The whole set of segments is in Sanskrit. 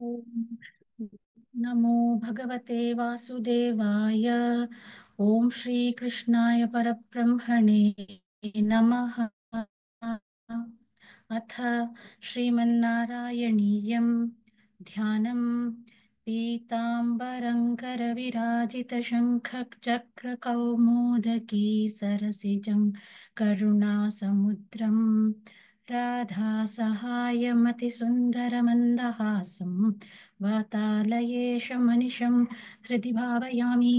ॐ नमो भगवते वासुदेवाय। ॐ श्रीकृष्णाय परब्रह्मणे नमः। अथ श्रीमन्नारायणीयं ध्यानं पीताम्बरङ्करविराजितशङ्खचक्रकौमोदकी सरसिजं करुणासमुद्रं राधासहायमतिसुन्दरमन्दहासं वातालयेशमनिशं हृदि भावयामि।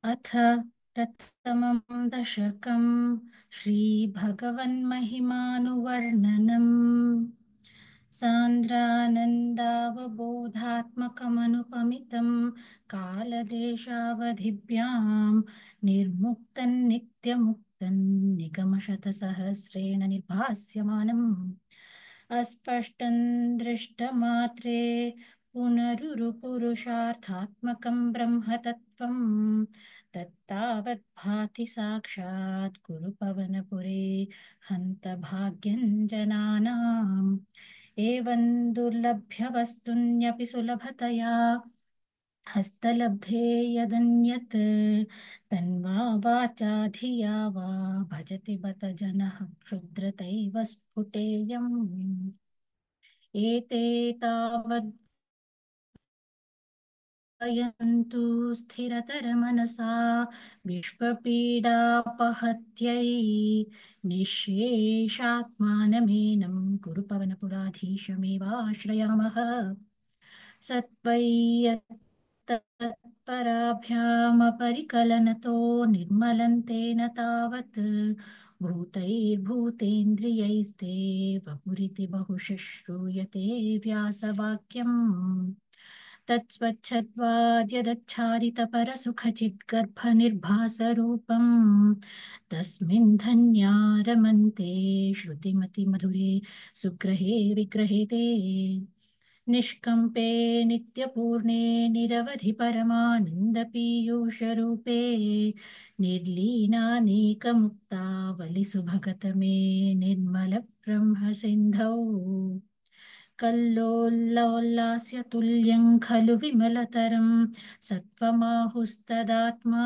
अथ प्रथमं दशकं श्रीभगवन्महिमानुवर्णनम्। सान्द्रानन्दावबोधात्मकमनुपमितं कालदेशावधिभ्यां निर्मुक्तं नित्यमुक्तं निगमशतसहस्रेण निर्भास्यमानम् अस्पष्टं दृष्टमात्रे पुनरुरुपुरुषार्थात्मकं ब्रह्मतत्त्वं तत्तावत् भाति साक्षात् कुरु पवनपुरे हन्तभाग्यं जनानाम्। एवं दुर्लभ्यवस्तुन्यपि सुलभतया हस्तलब्धे यदन्यत् तन्वा वाचा धिया वा भजति बत जनः क्षुद्रतैव स्फुटेयम्। एते तावद् यन्तु स्थिरतरमनसा विश्वपीडापहत्यै निःशेषात्मानमेनं कुरु पवनपुराधीशमेवाश्रयामः। सत्त्वय्यत्तत्पराभ्यामपरिकलनतो निर्मलं तेन तावत् भूतैर्भूतेन्द्रियैस्ते वपुरिति बहुशः श्रूयते व्यासवाक्यम्। तत्स्वच्छत्वाद्यदच्छादितपरसुखचिद्गर्भनिर्भासरूपं तस्मिन् धन्या रमन्ते श्रुतिमतिमधुरे सुग्रहे विग्रहे ते। निष्कम्पे नित्यपूर्णे निरवधि परमानन्दपीयूषरूपे निर्लीनानेकमुक्तावलिसुभगतमे निर्मलब्रह्मसिन्धौ कल्लोलोल्लास्य तुल्यं खलु विमलतरं सत्त्वमाहुस्तदात्मा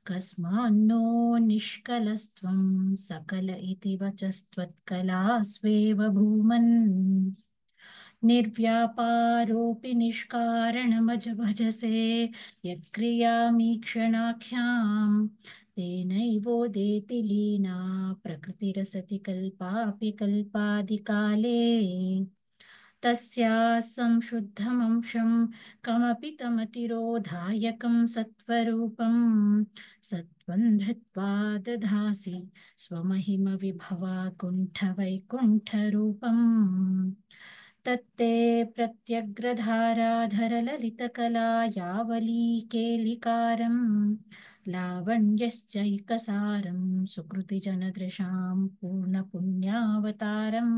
कस्मान्नो निष्कलस्त्वं सकल इति वचस्त्वत्कलास्वेव भूमन्। निर्व्यापारोऽपि निष्कारणमजभजसे यत्क्रियामीक्षणाख्यां तेनैवोदेति लीना प्रकृतिरसति कल्पापि कल्पादिकाले। तस्या संशुद्धमंशं कमपि तमतिरोधायकं सत्त्वरूपं सत्त्वं धृत्वा दधासि स्वमहिमविभवाकुण्ठवैकुण्ठरूपम्। तत्ते प्रत्यग्रधाराधरललितकला यावलीकेलिकारं लावण्यश्चैकसारं सुकृतिजनदृशां पूर्णपुण्यावतारम्।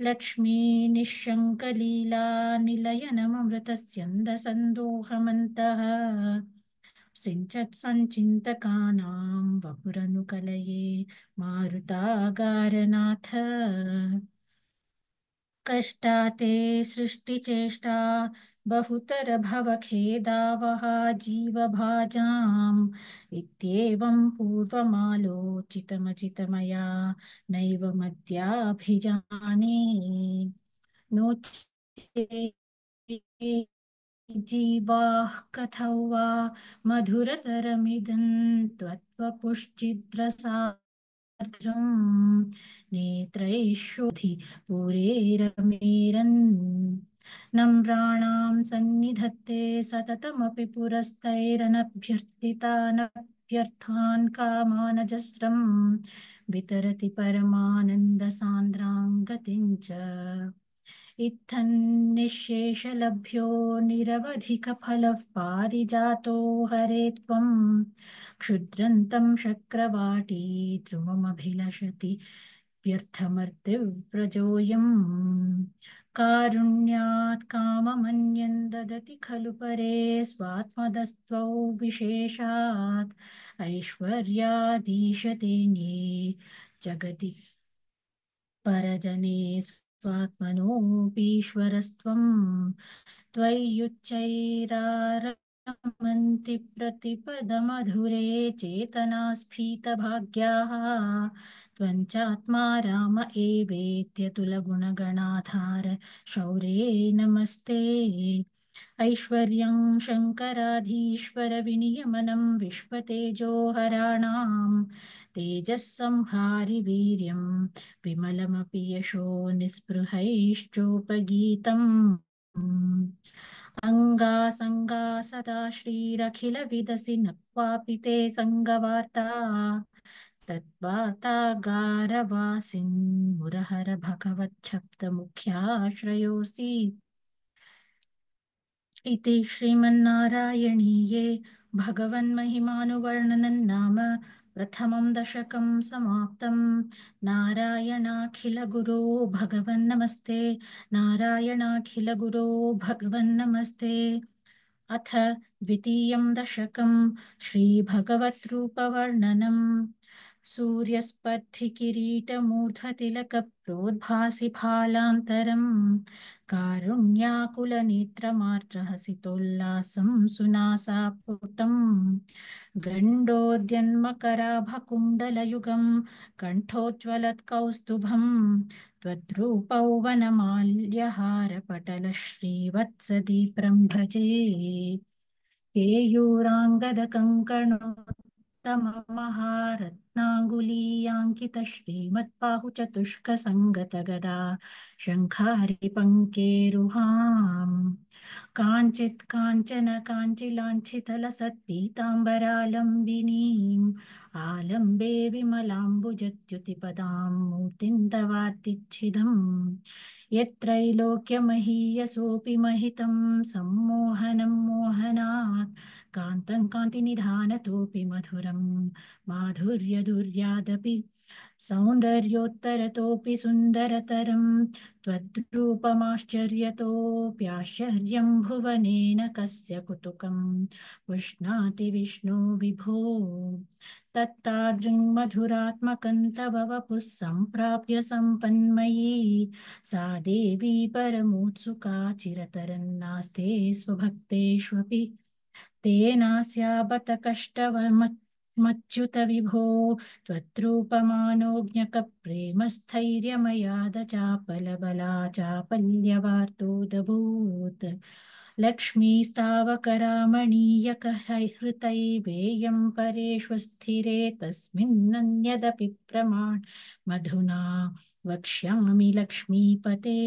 लक्ष्मी निःशङ्कलीला निलयनममृतस्यन्दसन्दोहमन्तः सिञ्चत् सञ्चिन्तकानां वपुरनुकलये मारुतागारनाथ। कष्टाते सृष्टिचेष्टा बहुतर भवखेदावहा जीवभाजाम् इत्येवं पूर्वमालोचितमचितमया नैव मद्याभिजाने। नो चेत् जीवाः कथौ वा मधुरतरमिदं त्वत्वपुश्चिद्रसार्द्रं नेत्रैः शोधि पुरेरमेरन्। नम्राणां सन्निधत्ते सततमपि पुरस्तैरनभ्यर्थितानभ्यर्थान् कामानजस्रं वितरति परमानन्दसान्द्रां गतिं च। इत्थन्निःशेषलभ्यो निरवधिकफलः पारिजातो हरे त्वं क्षुद्रन्तं शक्रवाटी ध्रुवमभिलषति व्यर्थमर्तिव्रजोऽयम्। कारुण्यात् काममन्यं ददति खलु परे स्वात्मदस्त्वौ विशेषात् ऐश्वर्यादीशतेऽन्ये जगति परजने स्वात्मनोऽपीश्वरस्त्वं त्वय्युच्चैरारमन्ति प्रतिपदमधुरे चेतनास्फीतभाग्याः त्वञ्चात्मा राम एवेत्यतुलगुणगणाधार शौर्ये नमस्ते। ऐश्वर्यं शङ्कराधीश्वर विनियमनं विश्वतेजोहराणां तेजःसंहारि वीर्यं विमलमपि यशो निःस्पृहैश्चोपगीतम् अङ्गासङ्गा सदा श्रीरखिलविदसि न क्वापि ते सङ्गवार्ता तद्वातागारवासिन् मुरहर भगवच्छब्दमुख्याश्रयोऽसि इति श्रीमन्नारायणीये भगवन्महिमानुवर्णनं नाम प्रथमं दशकं समाप्तं। नारायणाखिलगुरो भगवन्नमस्ते। नारायणाखिलगुरो भगवन्नमस्ते। अथ द्वितीयं दशकं श्रीभगवद्रूपवर्णनम्। सूर्यस्पर्धिकिरीटमूर्ध्वतिलकप्रोद्भासि फालान्तरम् कारुण्याकुलनेत्रमार्द्रहसितोल्लासं सुनासापुटम् गण्डोद्यन्मकराभकुण्डलयुगं कण्ठोज्ज्वलत्कौस्तुभम् त्वद्रूपौवनमाल्यहारपटलः श्रीवत्सदीप्रं भजे। केयूराङ्गदकङ्कणोत्तममहारत्नाङ्गुलीयाङ्कित श्रीमत्बाहुचतुष्कसङ्गतगदा शङ्खारिपङ्केरुहाम् काञ्चित् काञ्चन काञ्चिलाञ्छितलसत्पीताम्बरालम्बिनीम् आलम्बे विमलाम्बुजद्युतिपदां मूर्तिं तवार्तिच्छिदम् यत्रैलोक्यमहीयसोऽपि महितं सम्मोहनं मोहनात् कान्तं कान्तिनिधानतोऽपि मधुरं माधुर्यदुर्यादपि सौन्दर्योत्तरतोऽपि सुन्दरतरं त्वद्रूपमाश्चर्यतोऽप्याश्चर्यं भुवनेन कस्य कुतुकं पुष्णाति विष्णो विभो तत्तार्जुं मधुरात्मकं तव वपुः सम्प्राप्य सम्पन्मयी सा देवी परमोत्सुका चिरतरन्नास्ते स्वभक्तेष्वपि तेनास्याबत कष्टमच्युत विभो त्वद्रूपमानोज्ञकप्रेमस्थैर्यमयाद चापलबला चापल्यवार्तोदभूत् लक्ष्मीस्तावकरामणीयकहृतैवेयं परेष्वस्थिरे तस्मिन्नन्यदपि प्रमाण मधुना वक्ष्यामि लक्ष्मीपते।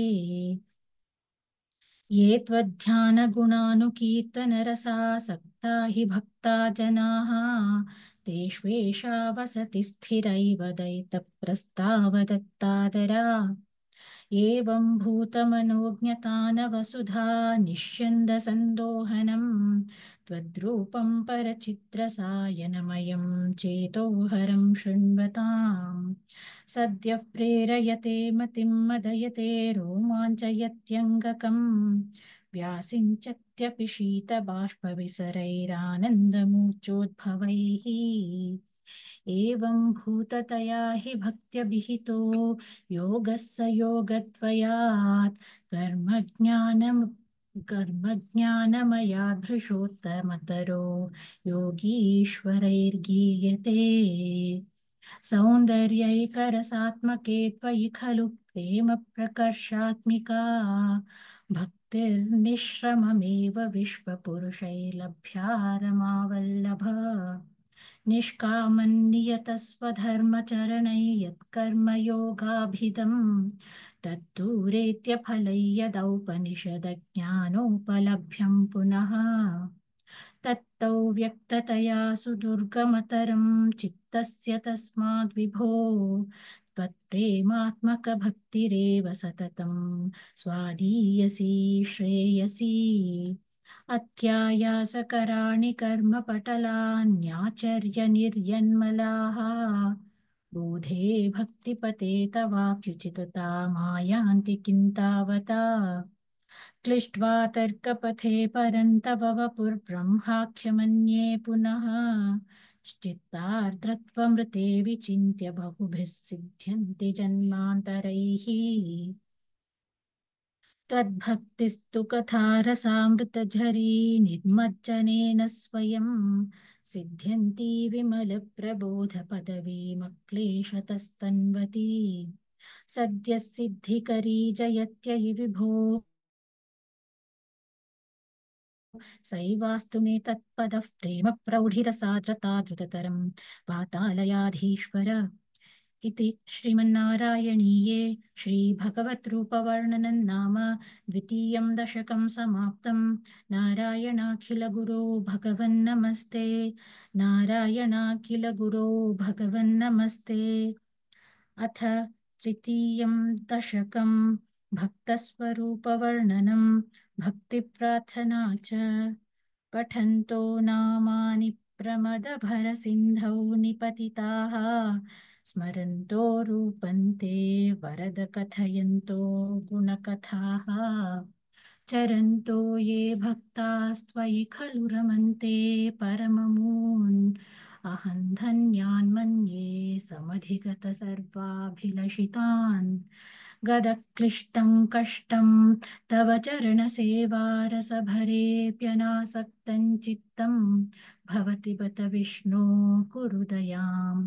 ये त्वध्यानगुणानुकीर्तनरसासक्ता हि भक्ता जनाः तेष्वेषा वसति स्थिरैव दयितप्रस्तावदत्तादरा एवं भूतमनोज्ञतानवसुधा निष्यन्दसन्दोहनं त्वद्रूपं परचित्रसायनमयं चेतोहरं शृण्वताम् सद्यः प्रेरयते मतिं मदयते रोमाञ्चयत्यङ्गकम् व्यासिञ्चत्यपि शीतबाष्पविसरैरानन्दमूर्च्छोद्भवैः एवं भूततया हि भक्त्यभिहितो योगः स योगद्वयात् कर्मज्ञानमयादृशोत्तमतरो योगीश्वरैर्गीयते सौन्दर्यैकरसात्मके त्वयि खलु प्रेम प्रकर्षात्मिका भक्तिर्निःश्रममेव विश्वपुरुषैर्लभ्या रमावल्लभ निष्कामन्नियतस्वधर्मचरणै यत्कर्म योगाभिधम् तद्दूरेत्यफलै यदौपनिषदज्ञानोपलभ्यं पुनः तत्तौ व्यक्ततया सुदुर्गमतरं चित्तस्य तस्माद्विभो त्वत्प्रेमात्मकभक्तिरेव सततं स्वादीयसी श्रेयसी अत्यायासकराणि कर्मपटलान्याचर्य निर्यन्मलाः बोधे भक्तिपते तवाप्युचितता मायान्ति किं तावता क्लिष्ट्वा तर्कपथे परन्तव वपुर्ब्रह्माख्यमन्ये पुनः चित्तार्द्रत्वमृते विचिन्त्य बहुभिः सिद्ध्यन्ति जन्मान्तरैः त्वद्भक्तिस्तु कथारसामृतझरी निर्मज्जनेन स्वयं सिद्ध्यन्ति विमलप्रबोधपदवीमक्लेशतस्तन्वती सद्यः सिद्धिकरी जयत्ययि विभो सैवास्तु मे तत्पदः प्रेम प्रौढिरसाद्रता द्रुततरं वातालयाधीश्वर इति श्रीमन्नारायणीये श्रीभगवद्रूपवर्णनं नाम द्वितीयं दशकं समाप्तं। नारायणाखिलगुरो भगवन्नमस्ते। नारायणाखिलगुरो भगवन्नमस्ते। अथ तृतीयं दशकं भक्तस्वरूपवर्णनं भक्तिप्रार्थना च। पठन्तो नामानि प्रमदभरसिन्धौ निपतिताः स्मरन्तो रूपन्ते वरद कथयन्तो गुणकथाः चरन्तो ये भक्तास्त्वयि खलु रमन्ते परममून् अहं धन्यान् मन्ये समधिगतसर्वाभिलषितान् गदक्लिष्टं कष्टं तव चरणसेवारसभरेऽप्यनासक्तं चित्तं भवति बत विष्णो कुरु दयाम्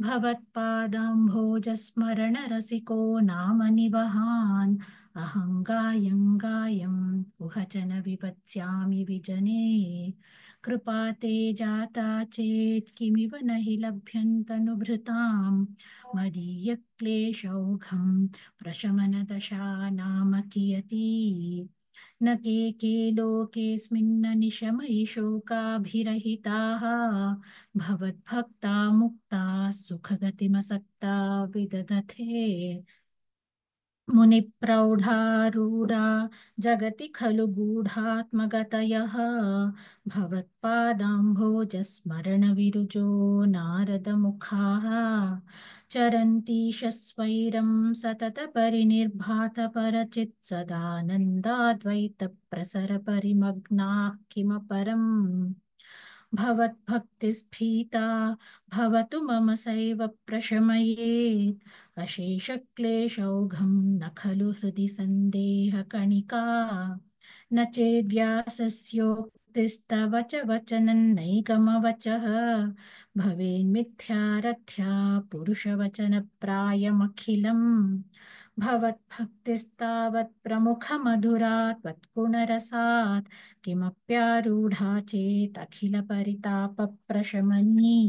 भवत्पादाम्भोजस्मरणरसिको नाम निवहान् अहं गायं गायं कुहचन विपत्स्यामि विजने कृपा ते जाता चेत् किमिव न हि लभ्यन्तनुभृतां मदीयक्लेशौघं प्रशमनदशा नाम कियती न के लोकेऽस्मिन्न निशमयि शोकाभिरहिताः भवद्भक्ता मुक्ता सुखगतिमसक्ता विदधते मुनिप्रौढारूढा जगति खलु गूढात्मगतयः भवत्पादाम्भोजस्मरणविरुजो नारदमुखाः चरन्तीश स्वैरं सततपरिनिर्भातपरचित्सदानन्दाद्वैतप्रसरपरिमग्नाः किमपरम् भवद्भक्तिस्फीता भवतु मम सैव प्रशमयेत् अशेषक्लेशौघं न खलु हृदि सन्देहकणिका न चेद्व्यासस्योक्तिस्तव च वचनन्नैकमवचः भवेन्मिथ्यारथ्या पुरुषवचनप्रायमखिलम् भवद्भक्तिस्तावत् प्रमुखमधुरा त्वत्कुणरसात् किमप्यारूढा चेत् अखिलपरितापप्रशमनी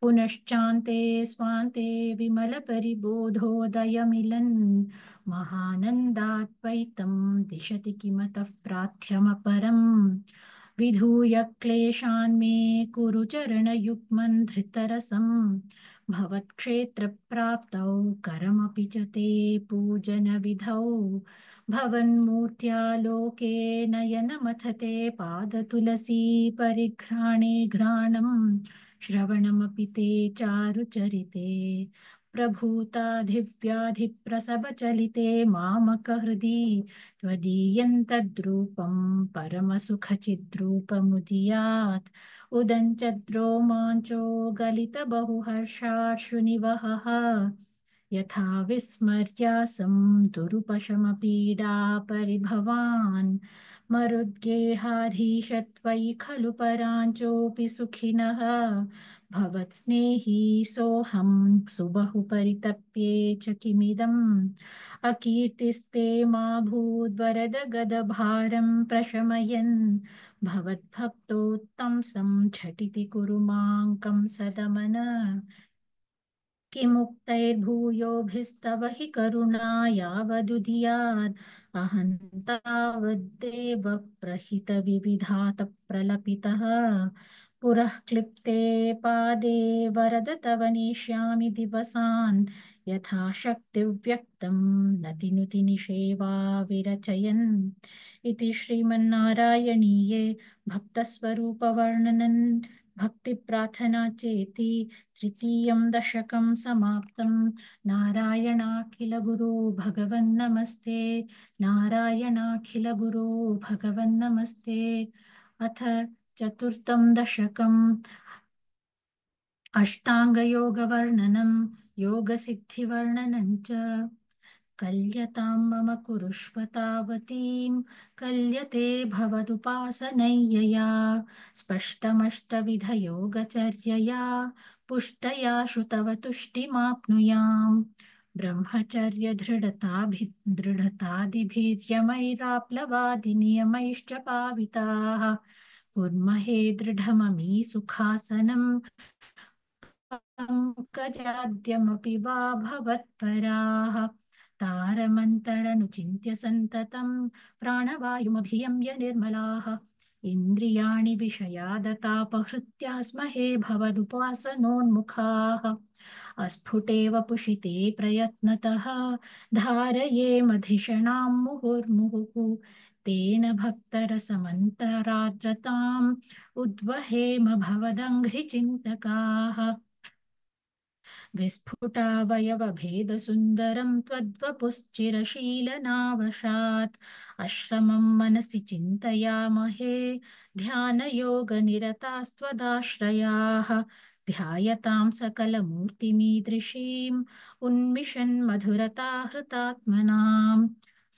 पुनश्चान्ते स्वान्ते विमलपरिबोधोदयमिलन् महानन्दाद्वैतं दिशति किमतः प्रार्थ्यमपरम् विधूय क्लेशान् मे कुरु चरणयुग्मन् धृतरसं भवत्क्षेत्रप्राप्तौ करमपि च ते पूजनविधौ भवन्मूर्त्यालोके नयनमथते पादतुलसी परिघ्राणे घ्राणम् श्रवणमपि ते चारुचरिते प्रभूताधिव्याधिप्रसवचलिते मामकहृदि त्वदीयन्तद्रूपं परमसुखचिद्रूपमुदीयात् उदञ्चद्रोमाञ्चो गलितबहुहर्षाश्रुनिवहः यथा विस्मर्यासं दुरुपशमपीडापरिभवान् मरुद्गेहाधीशत्वयि खलु पराञ्चोऽपि सुखिनः भवत्स्नेही सोऽहं सुबहु परितप्ये च किमिदम् अकीर्तिस्ते मा भूद्वरद गदभारं प्रशमयन् भवद्भक्तोत्तंसं झटिति कुरु मां सदमन किमुक्तैर्भूयोभिस्तव हि करुणा यावदुदीयात् अहं तावद्देव प्रहितविविधातप्रलपितः पुरः क्लिप्ते पादे वरद तव नेष्यामि दिवसान् यथा शक्तिव्यक्तं नतिनुति निषेवा विरचयन् इति श्रीमन्नारायणीये भक्तस्वरूपवर्णनं भक्तिप्रार्थना चेति तृतीयं दशकं समाप्तं। नारायणाखिलगुरो भगवन्नमस्ते। नारायणाखिलगुरो भगवन्नमस्ते। अथ चतुर्थं दशकम् अष्टाङ्गयोगवर्णनं योगसिद्धिवर्णनं च। कल्यतां मम कुरुष्व तावतीं कल्यते भवदुपासनैयया स्पष्टमष्टविधयोगचर्यया पुष्टया श्रुतव तुष्टिमाप्नुयाम् दृढतादिभिर्यमैराप्लवादिनियमैश्च पाविताः कुर्महे दृढममी सुखासनम् पङ्कजाद्यमपि वा भवत्पराः तारमन्तरनुचिन्त्य सन्ततं प्राणवायुमभियम्य निर्मलाः इन्द्रियाणि विषयादतापहृत्या स्महे भवदुपासनोन्मुखाः अस्फुटेव पुषिते प्रयत्नतः धारये मधिषणां मुहुर्मुहुः तेन भक्तरसमन्तराद्रताम् उद्वहेम भवदङ्घ्रिचिन्तकाः विस्फुटावयवभेदसुन्दरं त्वद्वपुश्चिरशीलनावशात् आश्रमं मनसि चिन्तयामहे ध्यानयोगनिरतास्त्वदाश्रयाः ध्यायतां सकलमूर्तिमीदृशीम् उन्मिषन्मधुरताहृतात्मनाम्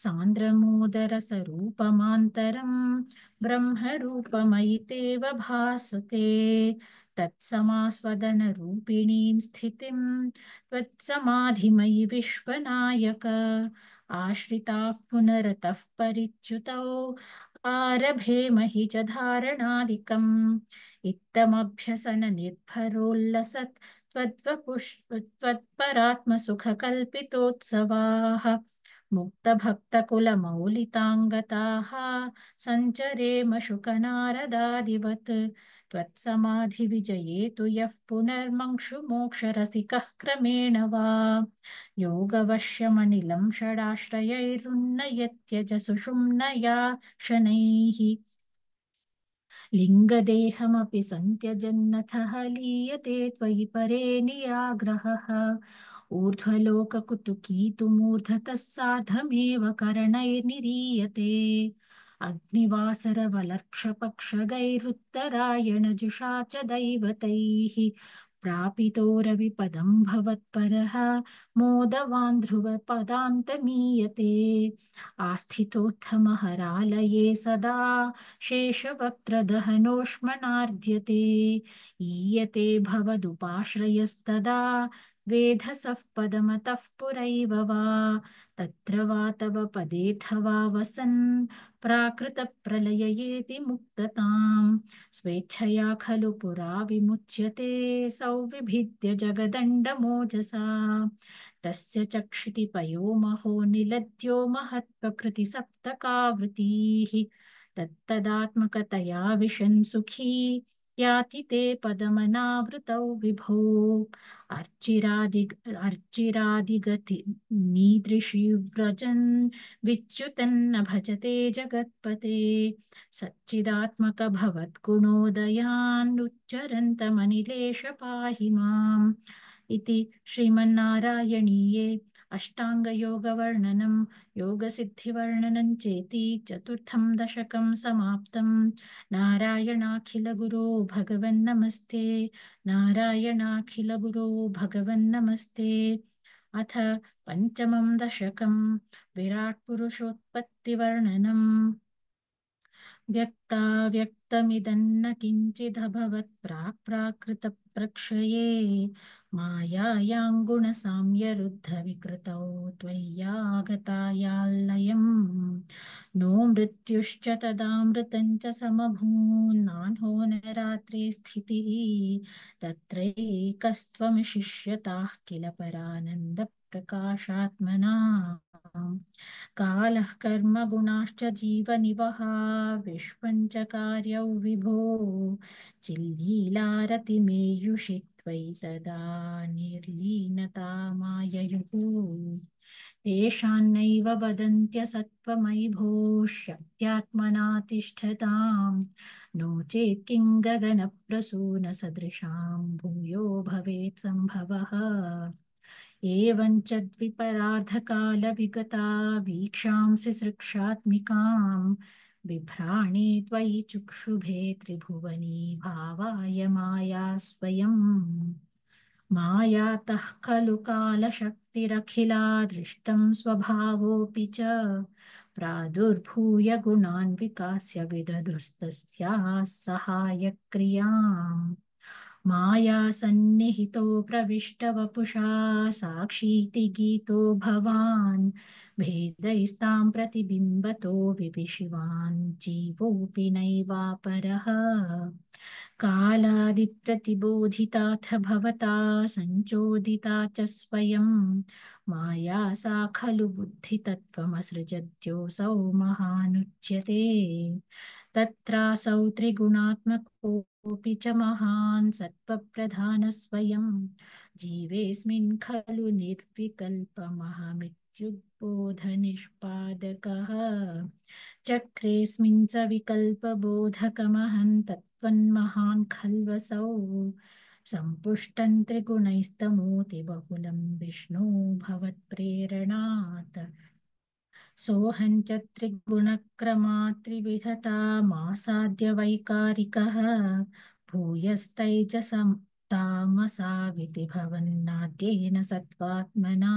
सान्द्रमोदरसरूपमान्तरं ब्रह्मरूपमयि तेव भासते तत्समास्वदनरूपिणीं स्थितिं त्वत्समाधिमयि विश्वनायक आश्रिताः पुनरतः परिच्युतौ आरभेमहि च धारणादिकम् इत्थमभ्यसननिर्भरोल्लसत् त्वत्परात्मसुखकल्पितोत्सवाः मुक्तभक्तकुलमौलिताङ्गताः सञ्चरेम शुकनारदादिवत् त्वत्समाधिविजये तु यः पुनर्मंशु मोक्षरसिकः क्रमेण वा योगवश्यमनिलं षडाश्रयैरुन्नयत्यज सुषुम्नया शनैः लिङ्गदेहमपि सन्त्यजन्नथः लीयते त्वयि परे निराग्रहः ऊर्ध्वलोककुतुकीतुमूर्धतः सार्धमेव करणैर्निरीयते अग्निवासरवलर्क्षपक्षगैरुत्तरायणजुषा च दैवतैः प्रापितोरविपदं भवत्परः मोदवान् ध्रुवपदान्तमीयते आस्थितोत्थमहरालये सदा शेषवक्त्रदहनोष्मणार्ध्यते ईयते भवदुपाश्रयस्तदा वेधसः पदमतः पुरैव वा तत्र वा तव पदेऽथवा वसन् प्राकृतप्रलययेति मुक्तताम् स्वेच्छया खलु पुरा विमुच्यते सौविभिद्य जगदण्डमोजसा तस्य चक्षिति पयोमहो निलद्यो महत्प्रकृतिसप्तकावृतीः तत्तदात्मकतया विशन् सुखी याति ते पदमनावृतौ विभो अर्चिरादिगति मीदृशी व्रजन् विच्युतन्न भजते जगत्पते सच्चिदात्मक भवद्गुणोदयान्नुच्चरन्तमनिलेश पाहि माम् इति श्रीमन्नारायणीये अष्टाङ्गयोगवर्णनं योगसिद्धिवर्णनं चेति चतुर्थं दशकं समाप्तं नारायणाखिलगुरो भगवन्नमस्ते नारायणाखिलगुरो भगवन्नमस्ते अथ पञ्चमं दशकं विराट्पुरुषोत्पत्तिवर्णनम् व्यक्ताव्यक्तमिदन्न किञ्चिदभवत् प्राक्प्राकृतप्रक्षये मायायां गुणसाम्यरुद्धविकृतौ त्वय्यागतायाल्लयम् नो मृत्युश्च तदामृतं च समभून्नान्हो न रात्रे स्थितिः तत्रैकस्त्वमशिष्यताः किल परानन्दप्रकाशात्मना कालः कर्म गुणाश्च जीवनिवहा विश्वं च कार्यौ विभो चिल्लीलारतिमेयुषि त्वयि तदा निर्लीनता माययुः तेषान्नैव वदन्त्यसत्त्वमयि भो शक्त्यात्मना तिष्ठताम् नो चेत् किं गगनप्रसूनसदृशां भूयो भवेत् सम्भवः एवं च द्विपरार्धकालविगता वीक्षांसि सृक्षात्मिकां बिभ्राणे त्वयि चुक्षुभे त्रिभुवनी भावाय माया स्वयम् मायातः खलु कालशक्तिरखिला दृष्टं स्वभावोऽपि च प्रादुर्भूय गुणान् विकास्य विदधुस्तस्याः सहायक्रियाम् माया सन्निहितो प्रविष्टवपुषा साक्षीति गीतो भवान् भेदैस्तां प्रतिबिम्बतो विपिशिवान् जीवोऽपि नैवापरः कालादिप्रतिबोधिताथ भवता सञ्चोदिता च स्वयं माया सा खलु बुद्धितत्त्वमसृजत्योऽसौ महानुच्यते तत्रासौ त्रिगुणात्मकोऽपि च महान् सत्त्वप्रधानस्वयं जीवेऽस्मिन् खलु निर्विकल्पमहमित्युद्बोधनिष्पादकः चक्रेऽस्मिन् सविकल्पबोधकमहं तत्त्वन्महान् खल्वसौ सम्पुष्टं त्रिगुणैस्तमोतिबहुलं विष्णो भवत्प्रेरणात् सोऽहं च त्रिगुणक्रमात् त्रिविधतामासाद्य वैकारिकः भूयस्तैजसं तामसाविति भवन्नाद्येन सत्त्वात्मना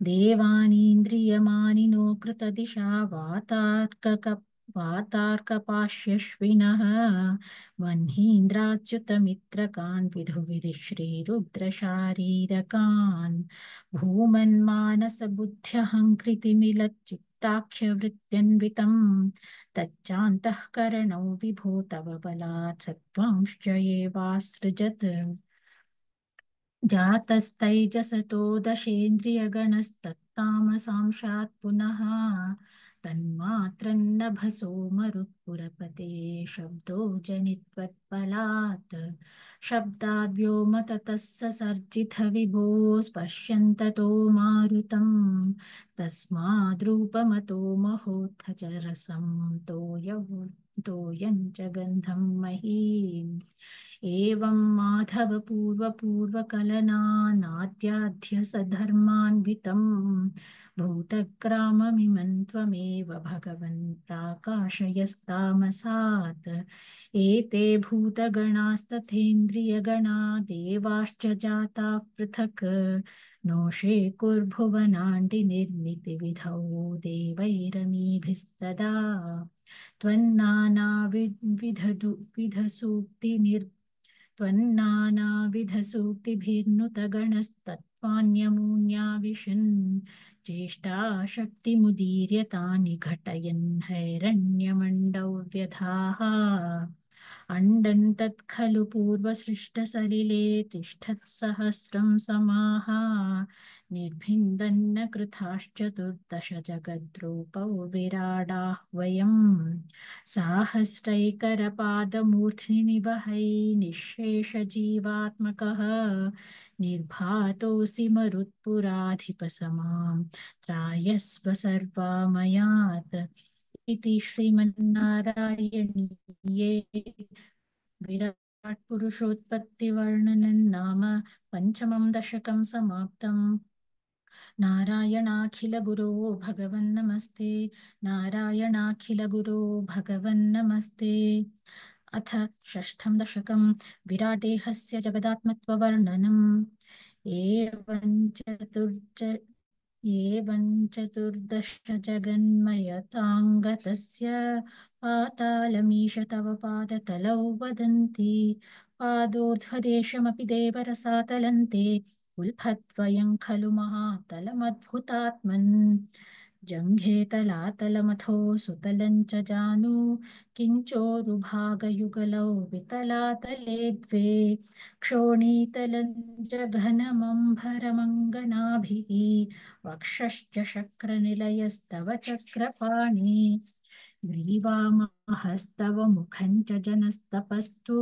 देवानीन्द्रियमानिनो कृतदिशा वातार्कपाश्यश्विनः वह्नीन्द्राच्युतमित्रकान् विधुविधिश्रीरुद्रशारीरकान् भूमन्मानसबुद्ध्यहङ्कृतिमिलच्चित्ताख्यवृत्त्यन्वितं तच्चान्तःकरणौ विभो तव बलात् सत्त्वांश्च एवासृजत् जातस्तैजसतो दशेन्द्रियगणस्तत्तामसांशात् पुनः तन्मात्रन्नभसो मरुत्पुरपते शब्दो जनित्वत्पलात् शब्दाद्व्योमततः ससर्जित विभो स्पर्शन्ततो मारुतं तस्माद्रूपमतो महोत्थ च रसं तोयं च गन्धं महीम् एवं माधव पूर्वपूर्वकलनानाद्याध्य सधर्मान्वितं भूतग्राममिमं त्वमेव भगवन् प्राकाशयस्तामसात् एते भूतगणास्तथेन्द्रियगणा देवाश्च जाताः पृथक् नोषे कुर्भुवनाण्डि निर्मितिविधौ देवैरमीभिस्तदा त्वन्नानाविधसूक्तिनिर् त्वन्नानाविधसूक्तिभिर्नुतगणस्तत्त्वान्यमून्या विशन् चेष्टाशक्तिमुदीर्य तानि घटयन् हैरण्यमण्डौ व्यधाः अण्डं तत्खलु पूर्वसृष्टसलिले तिष्ठत्सहस्रं समाः निर्भिन्दन्न कृताश्चतुर्दश जगद्रूपौ विराडाः वयम् साहस्रैकरपादमूर्ध्नि निवहै निःशेषजीवात्मकः निर्भातोऽसि मरुत्पुराधिपसमां त्रायस्व सर्वामयात् इति श्रीमन्नारायणीये विराट् पुरुषोत्पत्तिवर्णनं नाम पञ्चमं दशकं समाप्तम् नारायणाखिलगुरो भगवन्नमस्ते नारायणाखिलगुरो भगवन्नमस्ते अथ षष्ठं दशकं विराटेहस्य जगदात्मत्ववर्णनम् एवं चतुर्दश जगन्मयताङ्गतस्य पातालमीश तव पादतलौ वदन्ति पादोर्ध्वदेशमपि देवरसातलन्ते उल्फद्वयं खलु महातलमद्भुतात्मन् जङ्घे तलातलमथो सुतलं च जानु किञ्चोरुभागयुगलौ वितलातले द्वे क्षोणीतलं च घनमम्भरमङ्गनाभिः वक्षश्च शक्रनिलयस्तव चक्रपाणि ग्रीवामहस्तव मुखं च जनस्तपस्तु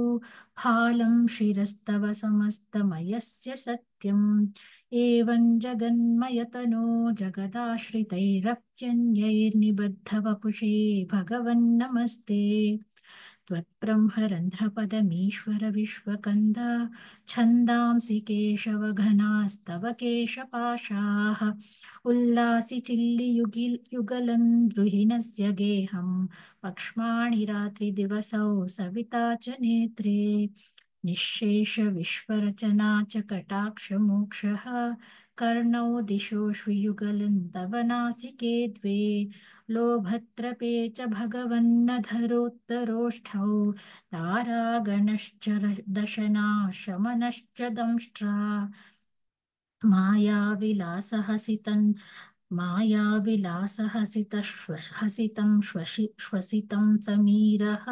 फालं शिरस्तव समस्तमयस्य सत्यम् एवं जगन्मयतनो जगदाश्रितैरप्यन्यैर्निबद्धवपुषे भगवन्नमस्ते त्वत्ब्रह्मरन्ध्रपदमीश्वर विश्वकन्द छन्दांसि केशवघनास्तव केशपाशाः उल्लासि चिल्लियुगलं द्रुहिणस्य गेहं पक्ष्माणि रात्रिदिवसौ सविता च नेत्रे निःशेष विश्वरचना च कटाक्षमोक्षः कर्णौ दिशोष्वियुगलं तव नासिके द्वे लोभत्रपे च भगवन्नधरोत्तरोष्ठौ तारागणश्च दशनाशमनश्च दंष्ट्रा मायाविलासहसितं श्वसितं समीरः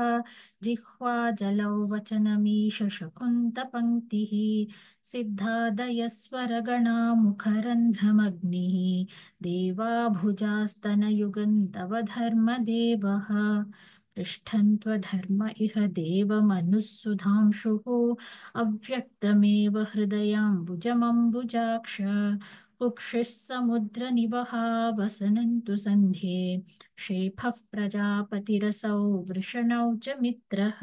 जिह्वाजलौ वचनमीश शकुन्तपङ्क्तिः सिद्धादयस्वरगणा मुखरन्ध्रमग्निः देवाभुजास्तनयुगं तव धर्मदेवः पृष्ठं त्वधर्म इह देवमनुः अव्यक्तमेव हृदयाम्बुजमम्बुजाक्ष कुक्षिः समुद्रनिवहा वसनन्तु सन्ध्ये शेफः प्रजापतिरसौ वृषणौ च मित्रः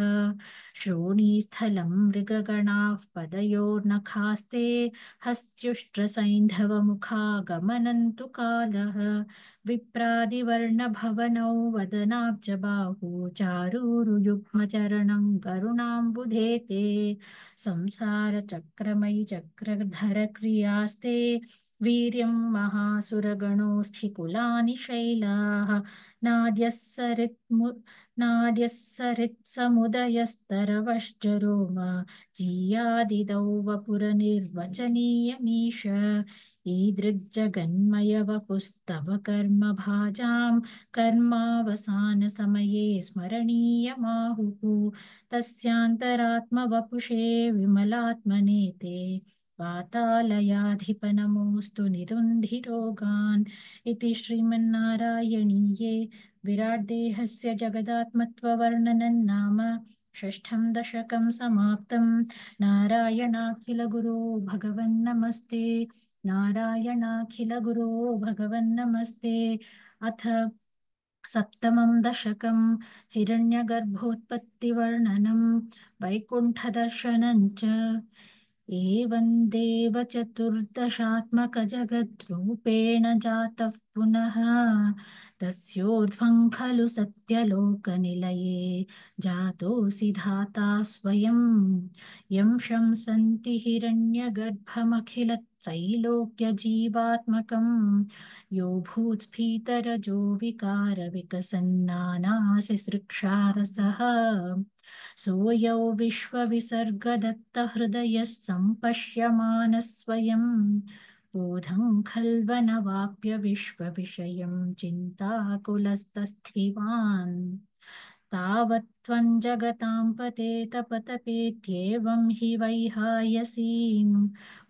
श्रोणीस्थलं मृगगणाः पदयोर्नखास्ते हस्त्युष्ट्रसैन्धवमुखा गमनन्तु कालः विप्रादिवर्णभवनौ वदनाब्जबाहु चारूरुयुग्मचरणं करुणाम्बुधेते संसारचक्रमयि चक्रधरक्रियास्ते वीर्यं महासुरगणोऽस्थिकुलानि शैलाः नाड्यः सरित्समुदयस्तरवश्चरोम जीयादिदौ वपुरनिर्वचनीयमीश ईदृग्जगन्मयवपुस्तव कर्मभाजां कर्मावसानसमये स्मरणीयमाहुः तस्यान्तरात्मवपुषे विमलात्मने ते पातालयाधिपनमोऽस्तु निरुन्धिरोगान् इति श्रीमन्नारायणीये विराट्देहस्य जगदात्मत्ववर्णनं नाम षष्ठं दशकं समाप्तं। नारायणाखिलगुरो भगवन्नमस्ते। नारायणाखिलगुरो भगवन्नमस्ते। अथ सप्तमं दशकं हिरण्यगर्भोत्पत्तिवर्णनं वैकुण्ठदर्शनं च एवं देवचतुर्दशात्मकजगद्रूपेण जातः पुनः तस्योर्ध्वं खलु सत्यलोकनिलये जातोऽसि धाता स्वयं यं शंसन्ति हिरण्यगर्भमखिलत्रैलोक्यजीवात्मकं यो भूत्स्फीतरजो विकारविकसन्नानासि सृक्षारसः सोऽयौ विश्वविसर्गदत्तहृदयः सम्पश्यमानः स्वयं बोधं खल्वनवाप्य विश्वविषयं चिन्ताकुलस्तस्थिवान् तावत् त्वं जगतां पते तपतपेत्येवं हि वैहायसीं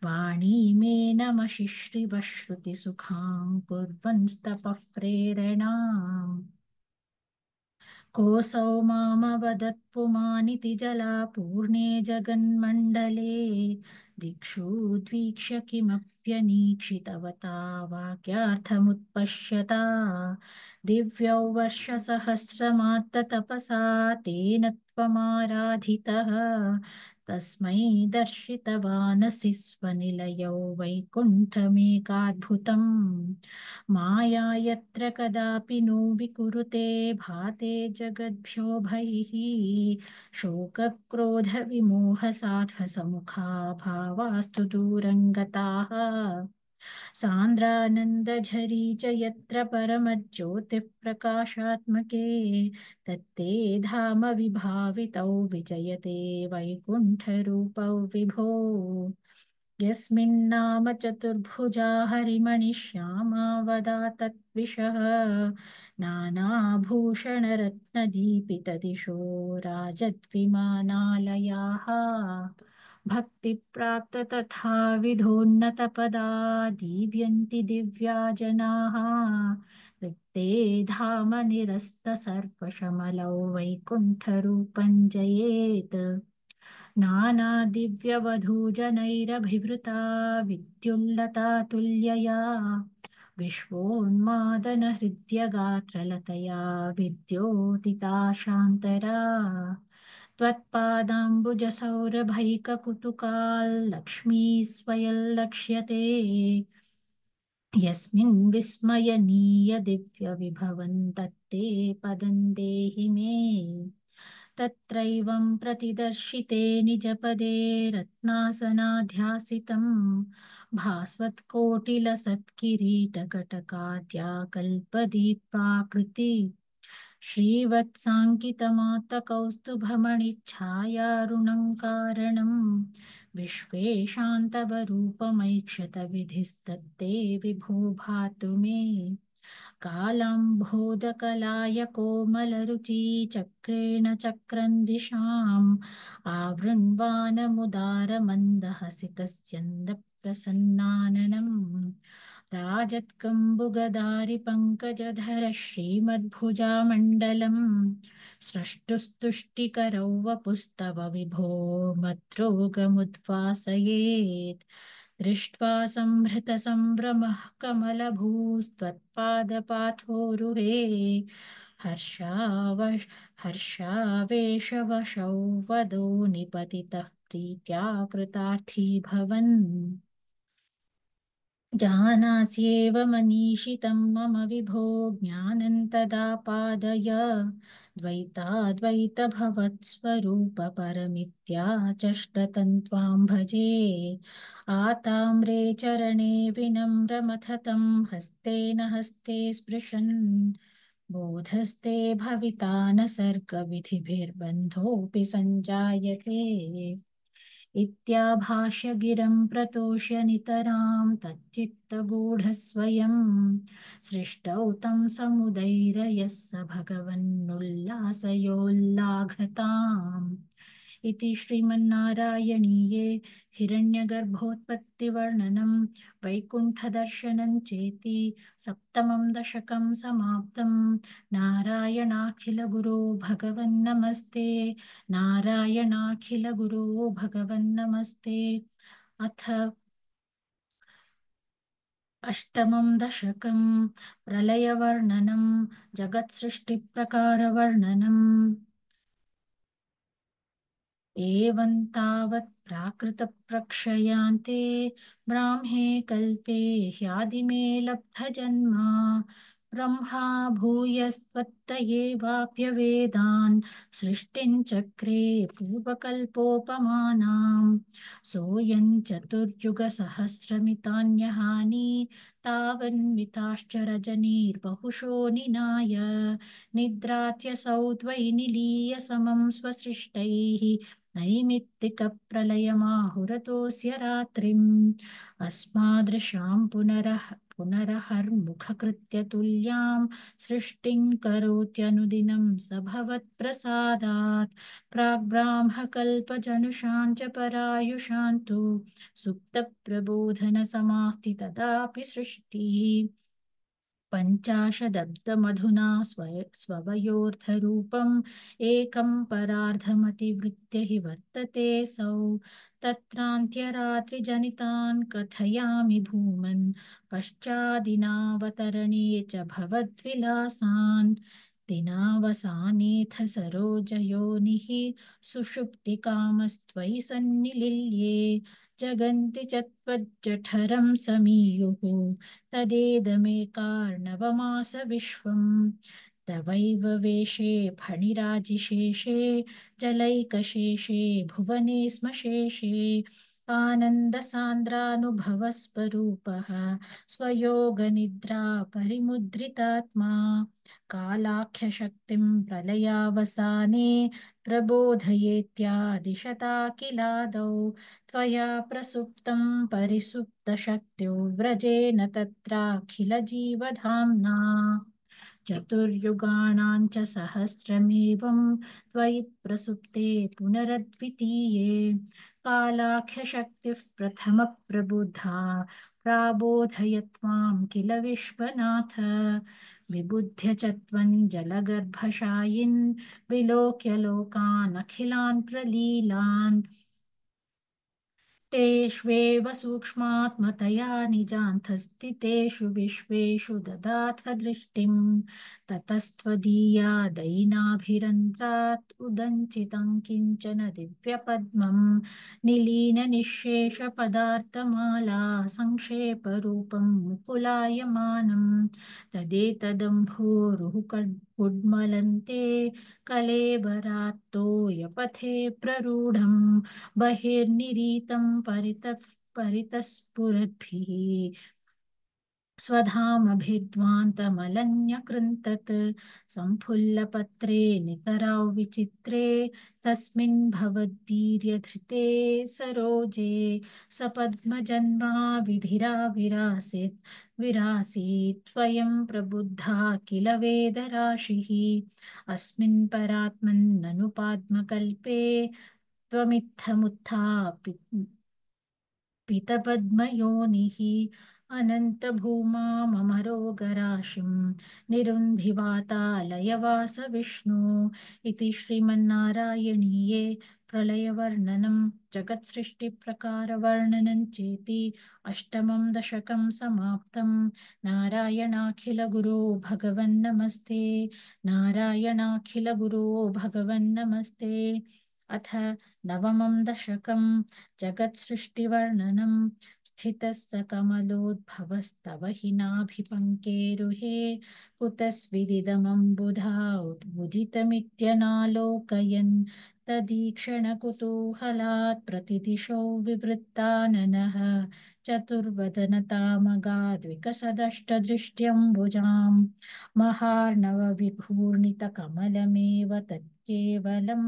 वाणीमेनमशिश्रिवः श्रुतिसुखां कुर्वंस्तपः प्रेरणाम् कोऽसौ मामवदत् पुमानिति जलापूर्णे जगन्मण्डले दिक्षुद्वीक्ष्य किमप्यनीक्षितवता वाक्यार्थमुत्पश्यता दिव्यौ वर्षसहस्रमात्ततपसा तेन त्वमाराधितः तस्मै दर्शितवानसि स्वनिलयौ वैकुण्ठमेकाद्भुतम् माया यत्र कदापि नो विकुरुते भाते जगद्भ्यो भैः शोकक्रोधविमोहसाध्वसमुखा भावास्तु दूरं गताः सान्द्रानन्दझरी च यत्र परमज्योतिः प्रकाशात्मके तत्ते धाम विभावितौ विजयते वैकुण्ठरूपौ विभो यस्मिन्नाम चतुर्भुजा हरिमणिश्यामा वदा तत्विषः नानाभूषणरत्नदीपितदिशो राजद्विमानालयाः भक्तिप्राप्त तथा विधोन्नतपदा दीव्यन्ति दिव्या जनाः रिक्ते धाम निरस्तसर्पशमलौ वैकुण्ठरूपं जयेत् नानादिव्यवधूजनैरभिवृता विद्युल्लता तुल्यया विश्वोन्मादनहृद्यगात्रलतया विद्योतिता शान्तरा त्वत्पादाम्बुजसौरभैककुतुकाल्लक्ष्मी स्वयल्लक्ष्यते यस्मिन् विस्मयनीय दिव्यविभवं तत्ते पदं देहि मे तत्रैवं प्रतिदर्शिते निजपदे रत्नासनाध्यासितं भास्वत्कोटिलसत्किरीटकटकाद्याकल्पदीपाकृति श्रीवत्साङ्कितमातकौस्तुभमणिच्छायारुणं कारणं विश्वेशान्तवरूपमैक्षत विधिस्तत्ते विभो भातु मे कालाम्भोदकलाय कोमलरुचि चक्रेण चक्रन्दिशाम् आवृण्वानमुदारमन्दहसितस्यन्दप्रसन्नाननम् राजत्कम्बुगदारिपङ्कजधर श्रीमद्भुजामण्डलम् स्रष्टुस्तुष्टिकरौ वपुस्तव विभो मद्रोगमुद्वासयेत् दृष्ट्वा संभृतसम्भ्रमः कमलभूस्त्वत्पादपाथोरुहे हर्षावश हर्षावेशवशौ वदो निपतितः प्रीत्या कृतार्थी भवन् जानास्येव मनीषितं मम विभो ज्ञानं तदा पादय द्वैताद्वैतभवत्स्वरूपपरमित्याचष्टतं त्वां भजे आताम्रे चरणे विनम्रमथतं हस्तेन हस्ते स्पृशन् बोधस्ते भविता न सर्गविधिभिर्बन्धोऽपि सञ्जायते इत्याभाष्य गिरं प्रतोष्य नितरां तच्चित्तगूढस्वयं सृष्टौ तं समुदैरयः स भगवन्नुल्लासयोल्लाघताम् इति श्रीमन्नारायणीये हिरण्यगर्भोत्पत्तिवर्णनं वैकुण्ठदर्शनं चेति सप्तमं दशकं समाप्तं नारायणाखिलगुरो भगवन्नमस्ते नारायणाखिलगुरो भगवन्नमस्ते अथ अष्टमं दशकं प्रलयवर्णनं जगत्सृष्टिप्रकारवर्णनम् एवं तावत् प्राकृतप्रक्षयान्ते ब्राह्मे कल्पे ह्यादिमे लब्धजन्मा ब्रह्मा भूयस्त्वत्तयेवाप्यवेदान् सृष्टिं चक्रे पूर्वकल्पोपमानां सोऽयं चतुर्युगसहस्रमितान्यहानि तावन्मिताश्च रजनीर्बहुशो निनाय निद्रात्यसौ त्वयि निलीय समं स्वसृष्टैः नैमित्तिकप्रलयमाहुरतोऽस्य रात्रिम् अस्मादृशां पुनरहर्मुखकृत्य तुल्यां सृष्टिं करोत्यनुदिनं स भवत्प्रसादात् प्राग्ब्राह्मकल्पजनुषां च परायुषां तु सुप्तप्रबोधनसमास्ति तदापि सृष्टिः पञ्चाशदब्दमधुना स्ववयोर्धरूपम् एकं परार्धमतिवृत्य हि वर्ततेऽसौ तत्रान्त्यरात्रिजनितान् कथयामि भूमन् पश्चादिनावतरणे च भवद्विलासान् दिनावसानेऽथ सरोजयोनिः सुषुप्तिकामस्त्वयि सन्निलिल्ये जगन्ति च त्वज्जठरं समीयुः तदेदमेकार्णवमास विश्वम् तवैव वेशे फणिराजिशेषे जलैकशेषे भुवने स्म शेषे आनन्दसान्द्रानुभवस्वरूपः स्वयोगनिद्रा परिमुद्रितात्मा कालाख्यशक्तिं प्रलयावसाने प्रबोधयेत्यादिशता किलादौ त्वया प्रसुप्तं परिसुप्तशक्त्यो व्रजेन तत्राखिलजीवधाम्ना चतुर्युगाणां च सहस्रमेवं त्वयि प्रसुप्ते पुनरद्वितीये कालाख्यशक्तिः प्रथमप्रबुद्धा प्राबोधय त्वां किल विश्वनाथ विबुध्य च त्वं जलगर्भशायिन् विलोक्य लोकान् अखिलान् प्रलीलान् तेष्वेव सूक्ष्मात्मतया निजान्तस्थितेषु विश्वेषु ददाथ दृष्टिं ततस्त्वदीया दयिनाभिरन्ध्रात् उदञ्चितं किञ्चन दिव्यपद्मं निलीननिःशेषपदार्थमाला संक्षेपरूपं मुकुलायमानं तदेतदम्भोरुह उड्मलन्ते कलेबरात्तोयपथे प्ररूढं बहिर्निरीतं परितस्फुरद्भिः स्वधामभिद्वान्तमलन्यकृन्तत् सम्फुल्लपत्रे नितराविचित्रे तस्मिन् भवद्दीर्यधृते सरोजे सपद्मजन्मा विधिरा विरासीत् स्वयं प्रबुद्धा किल वेदराशिः अस्मिन् परात्मन्ननुपाद्मकल्पे त्वमित्थमुत्थापि पीतपद्मयोनिः अनन्तभूमाममरोगराशिं निरुन्धिवातालयवासविष्णु इति श्रीमन्नारायणीये प्रलयवर्णनं जगत्सृष्टिप्रकारवर्णनं चेति अष्टमं दशकं समाप्तं। नारायणाखिलगुरो भगवन्नमस्ते। नारायणाखिलगुरो भगवन्नमस्ते। अथ नवमं दशकं जगत्सृष्टिवर्णनं स्थितः स कमलोद्भवस्तव हि नाभिपङ्केरुहे कुतस्विदिदमम्बुधा उदितमित्यनालोकयन् तदीक्षणकुतूहलात् प्रतिदिशो विवृत्ताननः चतुर्वदनतामगाद्विकसदष्टदृष्ट्यम्बुजां महार्णवविघूर्णितकमलमेव तत्केवलं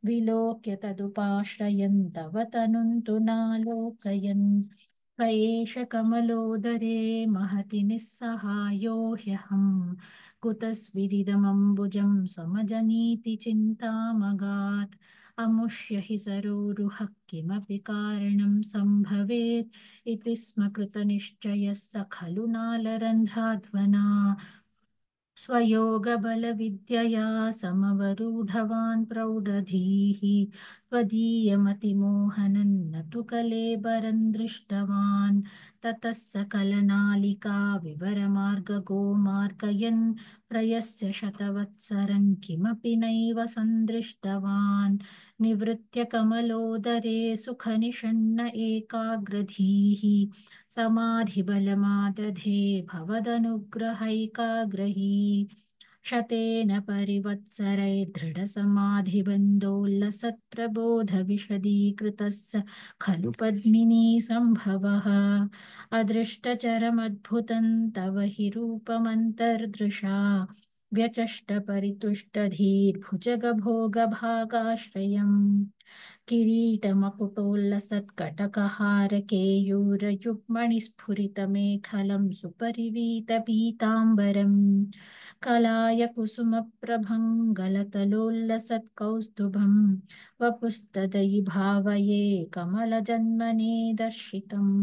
विलोक्य तदुपाश्रयन् तव तनुन्तु नालोकयन् स एष कमलोदरे महति निस्सहायो ह्यहं कुतस्विदिदमम्बुजं समजनीति चिन्तामगात् अमुष्य हि सरोरुहः किमपि कारणं सम्भवेत् इति स्म कृतनिश्चयः स खलु नालरन्ध्राध्वना स्वयोगबलविद्यया समवरूढवान् प्रौढधीः त्वदीयमतिमोहनं न तु कलेबरं दृष्टवान् ततः स कलनालिका विवरमार्गगो प्रयस्य शतवत्सरं किमपि नैव सन्दृष्टवान् निवृत्य कमलोदरे सुखनिषण्ण एकाग्रधीः समाधिबलमादधे भवदनुग्रहैकाग्रही शतेन परिवत्सरैर्दृढसमाधिबन्धोल्लसत्प्रबोधविशदीकृतः खलु पद्मिनी सम्भवः अदृष्टचरमद्भुतं तव हि रूपमन्तर्दृशा व्यचष्टपरितुष्टधीर्भुजगभोगभागाश्रयम् किरीटमकुटोल्लसत्कटकहारकेयूरयुग्मणिस्फुरितमेखलं सुपरिवीतपीताम्बरम् कलाय कुसुमप्रभं गलतलोल्लसत्कौस्तुभं वपुस्तदयि भावये कमलजन्मने दर्शितम्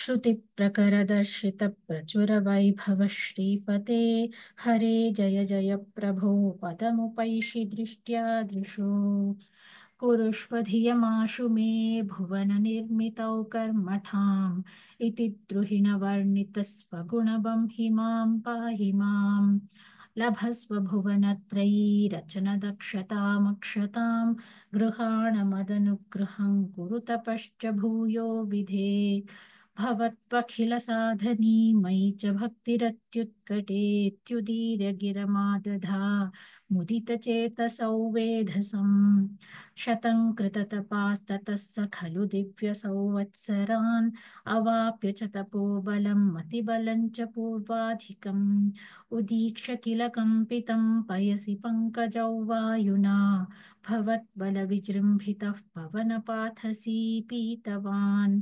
श्रुतिप्रकरदर्शितप्रचुरवैभव श्रीपते हरे जय जय प्रभो पदमुपैषि दृष्ट्या दृशो कुरुष्व धियमाशु मे भुवननिर्मितौ कर्मठाम् इति द्रुहिणवर्णितस्वगुणवं हि मां पाहि माम् लभस्व भुवनत्रयीरचनदक्षतामक्षतां गृहाणमदनुग्रहं कुरु तपश्च भूयो विधे भवत्वखिलसाधनी मयि च भक्तिरत्युत्कटेत्युदीर्य गिरमादधा मुदितचेतसौ वेधसम् शतं कृततपास्ततः स खलु दिव्यसंवत्सरान् अवाप्य च तपोबलं मतिबलं च पूर्वाधिकम् उदीक्ष्य किल कम्पितं पयसि पङ्कजौ वायुना भवद्बलविजृम्भितः पवनपाथसी पीतवान्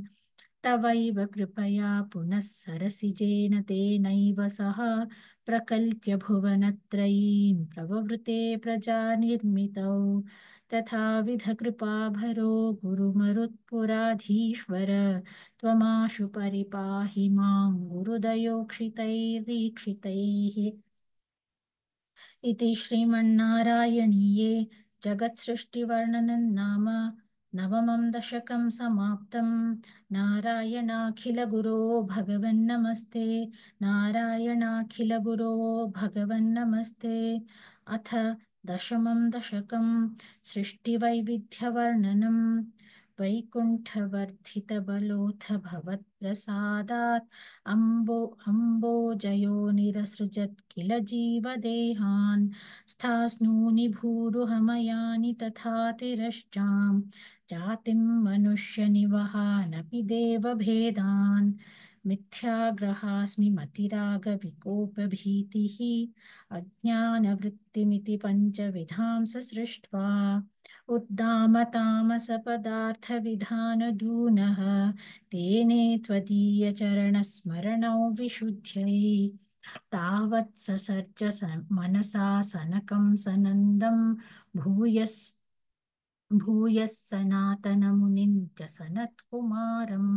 तवैव कृपया पुनः सरसिजेन तेनैव सह प्रकल्प्य भुवनत्रयीं प्रववृते प्रजानिर्मितौ तथाविध कृपाभरो गुरुमरुत्पुराधीश्वर त्वमाशु परिपाहि मां गुरुदयोक्षितैरीक्षितैः इति श्रीमन्नारायणीये जगत्सृष्टिवर्णनं नाम नवमं दशकं समाप्तं। नारायणाखिलगुरो भगवन्नमस्ते। नारायणाखिलगुरो भगवन्नमस्ते। अथ दशमं दशकं सृष्टिवैविध्यवर्णनं वैकुण्ठवर्धितबलोऽथ भवत्प्रसादात् अम्बोजयो निरसृजत् किल जीवदेहान् स्थास्नूनि भूरुहमयानि तथा तिरश्चां जातिं मनुष्यनिवहानपि देवभेदान् मिथ्याग्रहास्मि मतिरागविकोपभीतिः अज्ञानवृत्तिमिति पञ्चविधां सृष्ट्वा उद्दामतामसपदार्थविधानदूनः तेने त्वदीयचरणस्मरणौ विशुद्ध्यै तावत् ससर्ज मनसा सनकं सनन्दं भूयः सनातनमुनिं च सनत्कुमारं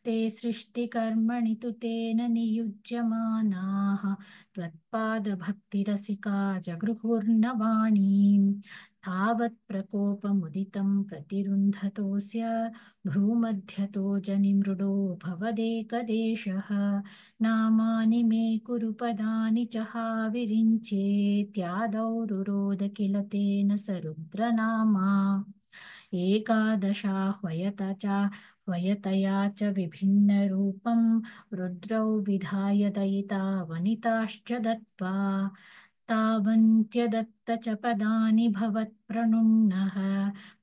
ते सृष्टिकर्मणि तु तेन नियुज्यमानाः त्वत्पादभक्तिरसिका जगृहुर्नवाणीं तावत् प्रकोपमुदितं प्रतिरुन्धतोऽस्य भ्रूमध्यतो जनिमृडो भवदेकदेशः नामानि मे कुरु पदानि च हाविरिञ्चेत्यादौ रुरोद किल तेन स रुद्रनामा एकादशाह्वयतया च विभिन्नरूपं रुद्रौ विधाय दयिता वनिताश्च दत्त्वा तावन्त्यदत्त च पदानि भवत्प्रणुन्नः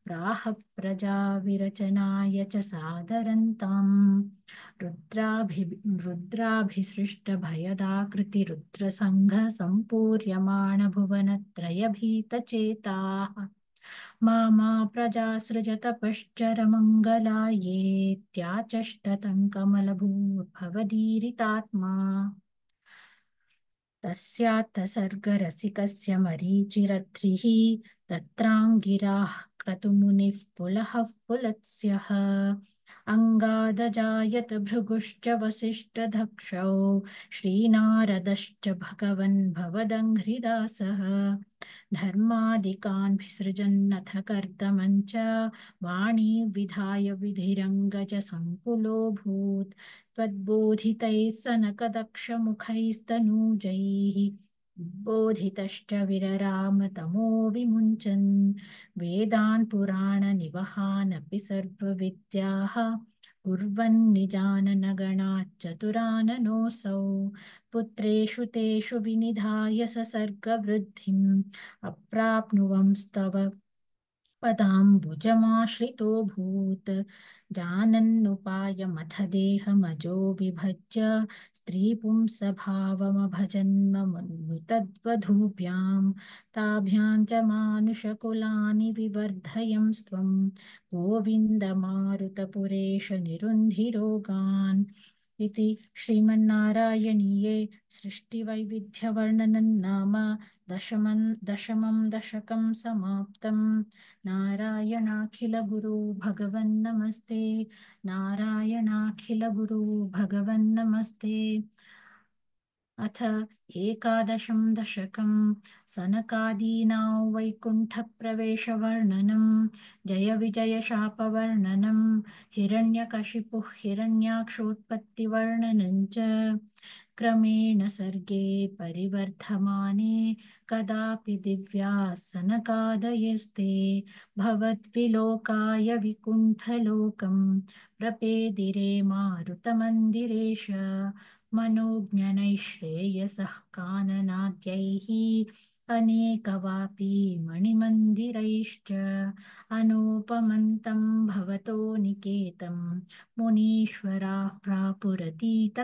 प्राह प्रजाविरचनाय च सादरन्ताम् रुद्राभिसृष्टभयदाकृतिरुद्रसङ्घ सम्पूर्यमाणभुवनत्रयभीतचेताः मा प्रजासृजतपश्चरमङ्गलायेत्याचष्टतं कमलभूर्भवदीरितात्मा तस्यात्तसर्गरसिकस्य मरीचिरद्रिः तत्राङ्गिराः क्रतुमुनिः पुलहः पुलत्स्यः अङ्गादजायत भृगुश्च वसिष्ठदक्षौ श्रीनारदश्च भगवन् भवदङ्घ्रिदासः धर्मादिकान् कर्दमञ्च वाणी विधाय विधिरङ्गज सङ्कुलोऽभूत् त्वद्बोधितैः सनकदक्षमुखैस्तनूजैः बोधितश्च विरराम तमो विमुञ्चन् वेदान् पुराणनिवहानपि सर्वविद्याः कुर्वन्निजाननगणाच्चतुराननोऽसौ पुत्रेषु तेषु विनिधाय ससर्गवृद्धिम् अप्राप्नुवंस्तव पदाम्बुजमाश्रितोऽभूत् जानन्नुपायमथ देहमजो विभज्य स्त्रीपुंसभावमभजन्ममुतद्वधूभ्यां ताभ्यां च मानुषकुलानि विवर्धयंस्त्वं गोविन्दमारुतपुरेश निरुन्धिरोगान् इति श्रीमन्नारायणीये सृष्टिवैविध्यवर्णनं नाम दशमं दशकं समाप्तम् नारायणाखिलगुरो भगवन्नमस्ते नारायणाखिलगुरो भगवन्नमस्ते अथ एकादशं दशकं सनकादीनां वैकुण्ठप्रवेशवर्णनं जयविजयशापवर्णनं हिरण्यकशिपुः हिरण्याक्षोत्पत्तिवर्णनं च क्रमेण सर्गे परिवर्धमाने कदापि दिव्याः सनकादयस्ते भवद्विलोकाय विकुण्ठलोकं प्रपेदिरे मारुतमन्दिरेश मनोज्ञनैः श्रेयसः काननाद्यैः अनेकवापी मणिमन्दिरैश्च अनूपमन्तं भवतो निकेतं मुनीश्वराः प्रापुरतीतकक्ष्याः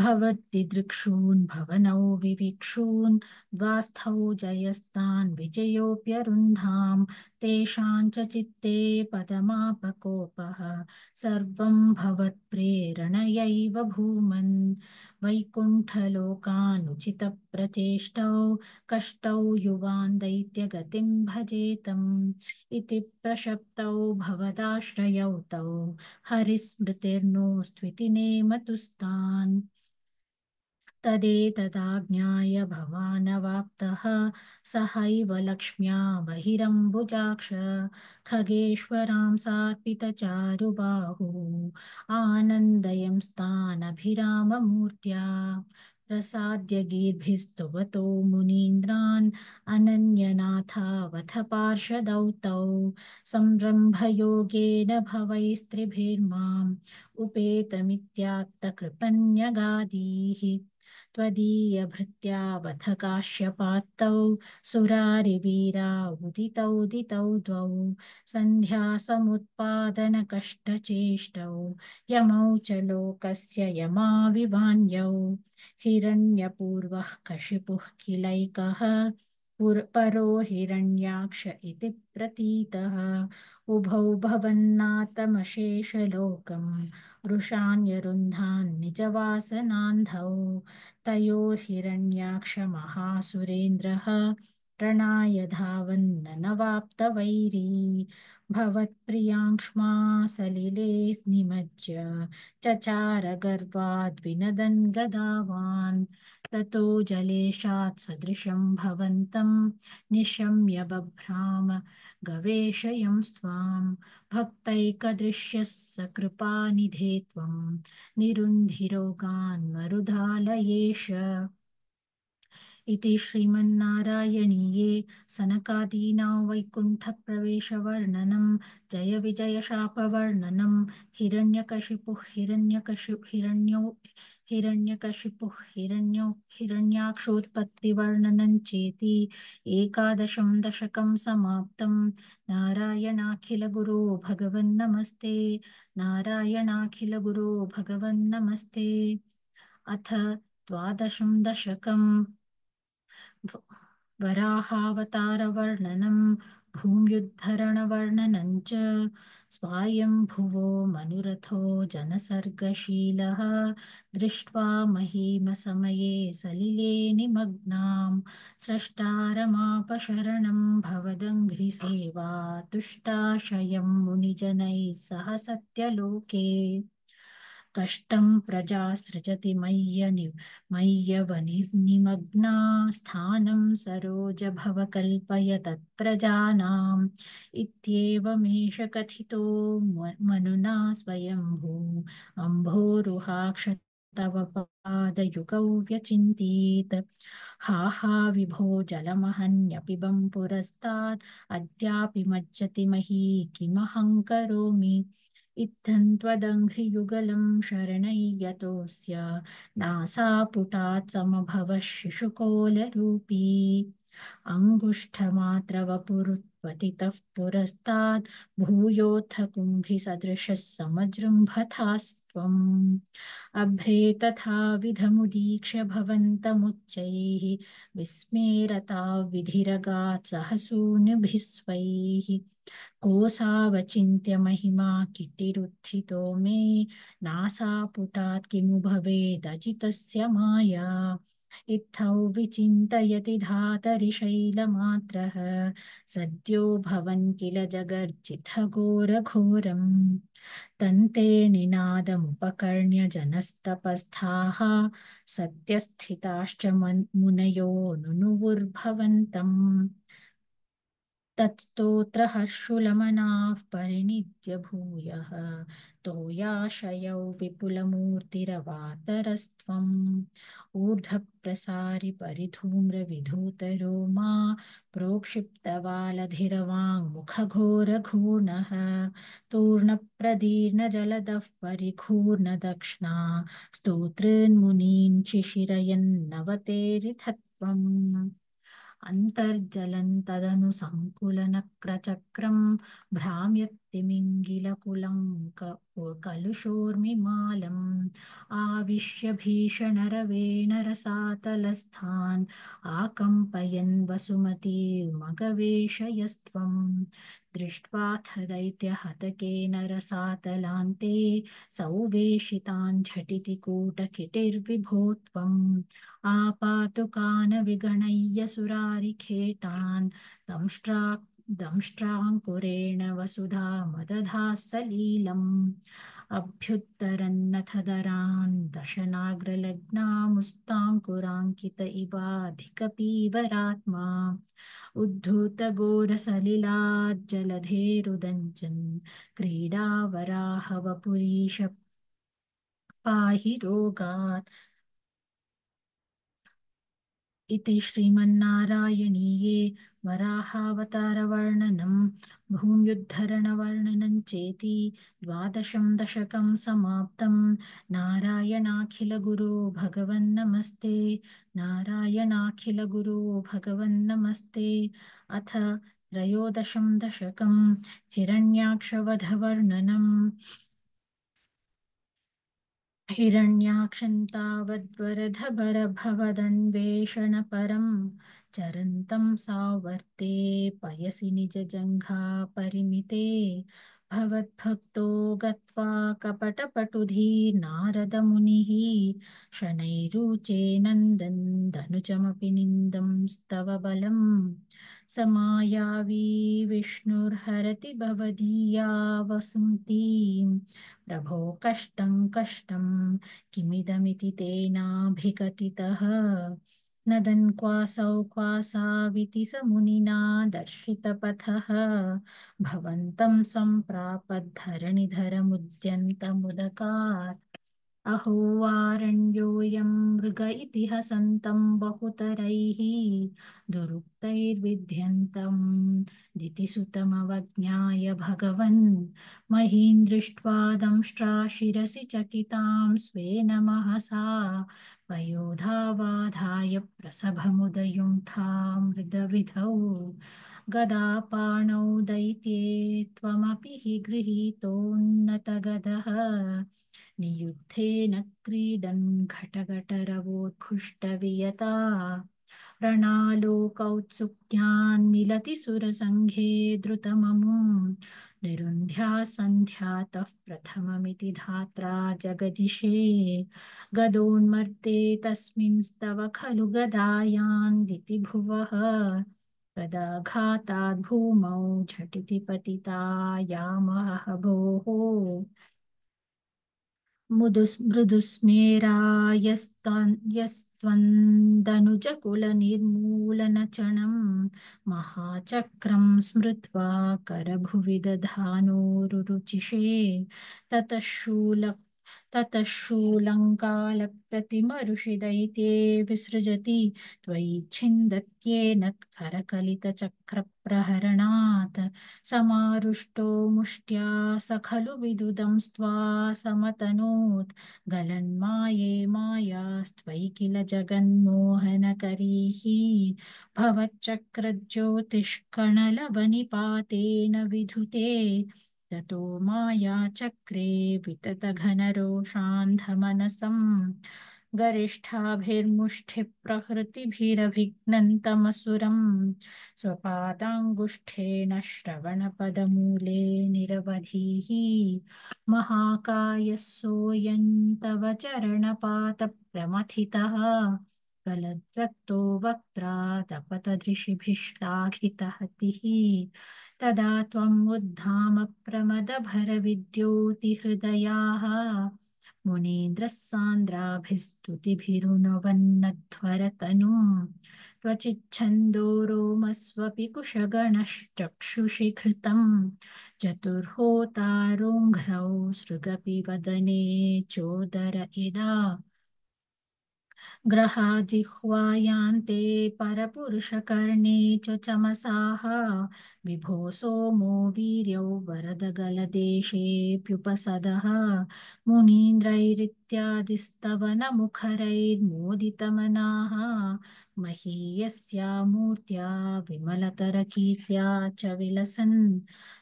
भवद्दिदृक्षून् भवनौ विविक्षून् द्वास्थौ जयस्तान् विजयोऽप्यरुन्धां तेषां च चित्ते पदमापकोपः सर्वं भवत्प्रेरणयैव भूमन् वैकुण्ठलोकानुचितप्रचेष्टौ कष्टौ युवान् दैत्यगतिं भजेतम् इति प्रशप्तौ भवदाश्रयौ तौ हरिस्मृतिर्नोस्त्विति नेमतुस्तान् तदेतदाज्ञाय भवानवाप्तः सहैव लक्ष्म्या बहिरम्बुजाक्ष खगेश्वरां सार्पितचारुबाहुः आनन्दयंस्तानभिराममूर्त्या प्रसाद्य गीर्भिस्तुवतो मुनीन्द्रान् अनन्यनाथावथ पार्षदौ तौ संरम्भयोगेन भवैस्त्रिभिर्माम् उपेतमित्यात्तकृपन्यगादीः त्वदीयभृत्यावथ काश्यपात्तौ सुरारिवीरा उदितौ द्वौ सन्ध्यासमुत्पादनकष्टचेष्टौ यमौ च लोकस्य यमाविवान्यौ हिरण्यपूर्वः कशिपुः किलैकः परो हिरण्याक्ष इति प्रतीतः उभौ भवन्नातमशेषलोकम् वृषान्यरुन्धान् निजवासनान्धौ तयोर्हिरण्याक्षमहासुरेन्द्रः प्रणाय धावन्ननवाप्तवैरी भवत्प्रियाङ्क्ष्मा सलिले निमज्य चचार गर्वाद्विनदन् गदावान् ततो जलेशात् सदृशं भवन्तं निशम्य बभ्राम गवेषयंस्त्वां भक्तैकदृश्यः सकृपानिधे त्वं निरुन्धिरोगान् मरुदालयेश इति श्रीमन्नारायणीये सनकादीनां वैकुण्ठप्रवेशवर्णनं जय विजयशापवर्णनं हिरण्यकशिपुः हिरण्यकाक्षोत्पत्तिवर्णनं चेति एकादशं दशकं समाप्तं नारायणाखिलगुरो भगवन्नमस्ते नारायणाखिलगुरो भगवन्नमस्ते अथ द्वादशं दशकम् वराहावतारवर्णनं भूम्युद्धरणवर्णनं च स्वायम्भुवो मनुरथो जनसर्गशीलः दृष्ट्वा महीमसमये सलिले निमग्नां स्रष्टारमापशरणं भवदङ्घ्रिसेवा तुष्टाशयं मुनिजनैः सह सत्यलोके कष्टं प्रजा सृजति मय्यवनिर्निमग्ना स्थानं सरोजभव कल्पय तत्प्रजानाम् इत्येवमेष कथितो मनुना स्वयंभू अम्भोरुहाक्ष तव पादयुगौ व्यचिन्तीत् हा हा विभो जलमहन्यपिबं पुरस्तात् अद्यापि मज्जति मही किमहं करोमि इत्थं त्वदङ्घ्रियुगलं शरणैयतोऽस्य नासापुटात् समभवः शिशुकोलरूपी अङ्गुष्ठमात्रवपुरुत्पतितः पुरस्तात् भूयोऽथ कुम्भिसदृशः समजृम्भथास्त्वम् अभ्रे तथाविधमुदीक्ष्य भवन्तमुच्चैः विस्मेरता विधिरगात् सहसूनुभिः स्वैः कोऽसावचिन्त्य महिमा किटिरुत्थितो मे नासापुटात् किमु भवेदजितस्य माया इत्थौ विचिन्तयति धातरि शैलमात्रः सद्यो भवन् किल जगर्जितघोरघोरम् तन्ते निनादमुपकर्ण्य जनस्तपस्थाः सत्यस्थिताश्च मुनयो नुनुवुर्भवन्तम् तत्स्तोत्रहर्षुलमनाः परिणिद्य भूयः तोयाशयौ विपुलमूर्तिरवातरस्त्वम् ऊर्ध्वप्रसारि परिधूम्रविधूतरोमा प्रोक्षिप्तवालधिरवाङ्मुखघोरघूर्णः तूर्णप्रदीर्णजलदः परिघूर्णदक्ष्णा स्तोतॄन्मुनीन् शिशिरयन्नवतेरिथत्वम् अन्तर्जलं तदनु सङ्कुलनक्रचक्रं भ्राम्यतिमिङ्गिलकुलं कलुषोर्मिमालम् आविश्य भीषणरवेण रसातलस्थान् आकम्पयन् वसुमतीर्मगवेशयस्त्वं दृष्ट्वाथ दैत्यहतकेन रसातलान्ते सौवेशितान् झटिति कूटकिटिर्विभो त्वम् आपातुकान् विगणय्य सुरारिखेटान् दंष्ट्राङ्कुरेण वसुधा मदधाः सलीलम् अभ्युत्तरन्नथ दरान् दशनाग्रलग्नामुस्ताङ्कुराङ्कित इवाधिकपीवरात्मा उद्धूतघोरसलिलाज्जलधेरुदञ्चन् क्रीडावराहवपुरीश पाहि रोगात् इति श्रीमन्नारायणीये वराहावतारवर्णनं भूम्युद्धरणवर्णनं चेति द्वादशं दशकं समाप्तं। नारायणाखिलगुरो भगवन्नमस्ते। नारायणाखिलगुरो भगवन्नमस्ते। अथ त्रयोदशं दशकं हिरण्याक्षवधवर्णनम्। हिरण्याक्षन्तावद्वरधबरभवदन्वेषणपरं चरन्तं सावर्ते पयसि निजजङ्घापरिमिते भवद्भक्तो गत्वा कपटपटुधीर्नारदमुनिः शनैरुचे नन्दन् धनुजमपि निन्दं स्तव बलम् स मायावी विष्णुर्हरति भवदीया वसन्तीम् प्रभो कष्टं कष्टं किमिदमिति तेनाभिकथितः नदन् क्वासौ क्वासाविति स मुनिना दर्शितपथः भवन्तं सम्प्रापद्धरणिधरमुद्यन्तमुदकात् अहो वारण्योऽयं मृग इति हसन्तं बहुतरैः दुरुक्तैर्विध्यन्तं दितिसुतमवज्ञाय भगवन् महीं दृष्ट्वा दंष्ट्राशिरसि चकितां स्वेन महसा पयोधावाधाय प्रसभमुदयुङ्क्तां मृदविधौ गदापाणौ दैत्ये त्वमपि हि गृहीतोन्नतगदः नियुद्धेन क्रीडन् घटघटरवोत्कृष्टवियता प्रणालोकौत्सुक्यान् मिलति सुरसङ्घे द्रुतममुम् निरुन्ध्या सन्ध्यातः प्रथममिति धात्रा जगदिशे गदोन्मर्ते तस्मिंस्तव खलु गदायान् दिति भुवः गदाघाताद् भूमौ झटिति पतिता यामहः भोः यस्त्वन्दनुजकुलनिर्मूलनचणं महाचक्रं स्मृत्वा करभुवि दधानोरुचिषे ततः शूलङ्कालप्रतिमऋषिदैत्ये विसृजति त्वयि छिन्दत्येन करकलितचक्रप्रहरणात् समारुष्टो मुष्ट्या स खलु विदुदंस्त्वा समतनोत् गलन्माये मायास्त्वयि किल जगन्मोहनकरीः भवच्चक्रज्योतिष्कणलवनिपातेन विधुते ततो मायाचक्रे विततघनरोषान्धमनसम् गरिष्ठाभिर्मुष्टिप्रहृतिभिरभिघ्नन्तमसुरम् स्वपादाङ्गुष्ठेन श्रवणपदमूले निरवधिः महाकायः सोऽयं तव चरणपातप्रमथितः गलद्रक्तो वक्त्रा तपतदृशिभिः श्लाघितहतिः तदा त्वम् उद्धाम प्रमदभरविद्योतिहृदयाः मुनीन्द्रः सान्द्राभिस्तुतिभिरुणवन्नध्वरतनुम् त्वचिच्छन्दो रोमस्वपि कुशगणश्चक्षुषि घृतम् चतुर्होतारोङ्घ्रौ सृगपि वदने चोदर इडा ग्रहाजिह्वायान्ते परपुरुषकर्णे च चमसाः विभो सोमो वीर्यौ वरदगलदेशेऽप्युपसदः मुनीन्द्रैरित्यादिस्तवनमुखरैर्मोदितमनाः महीयस्या मूर्त्या विमलतरकीर्त्या च विलसन्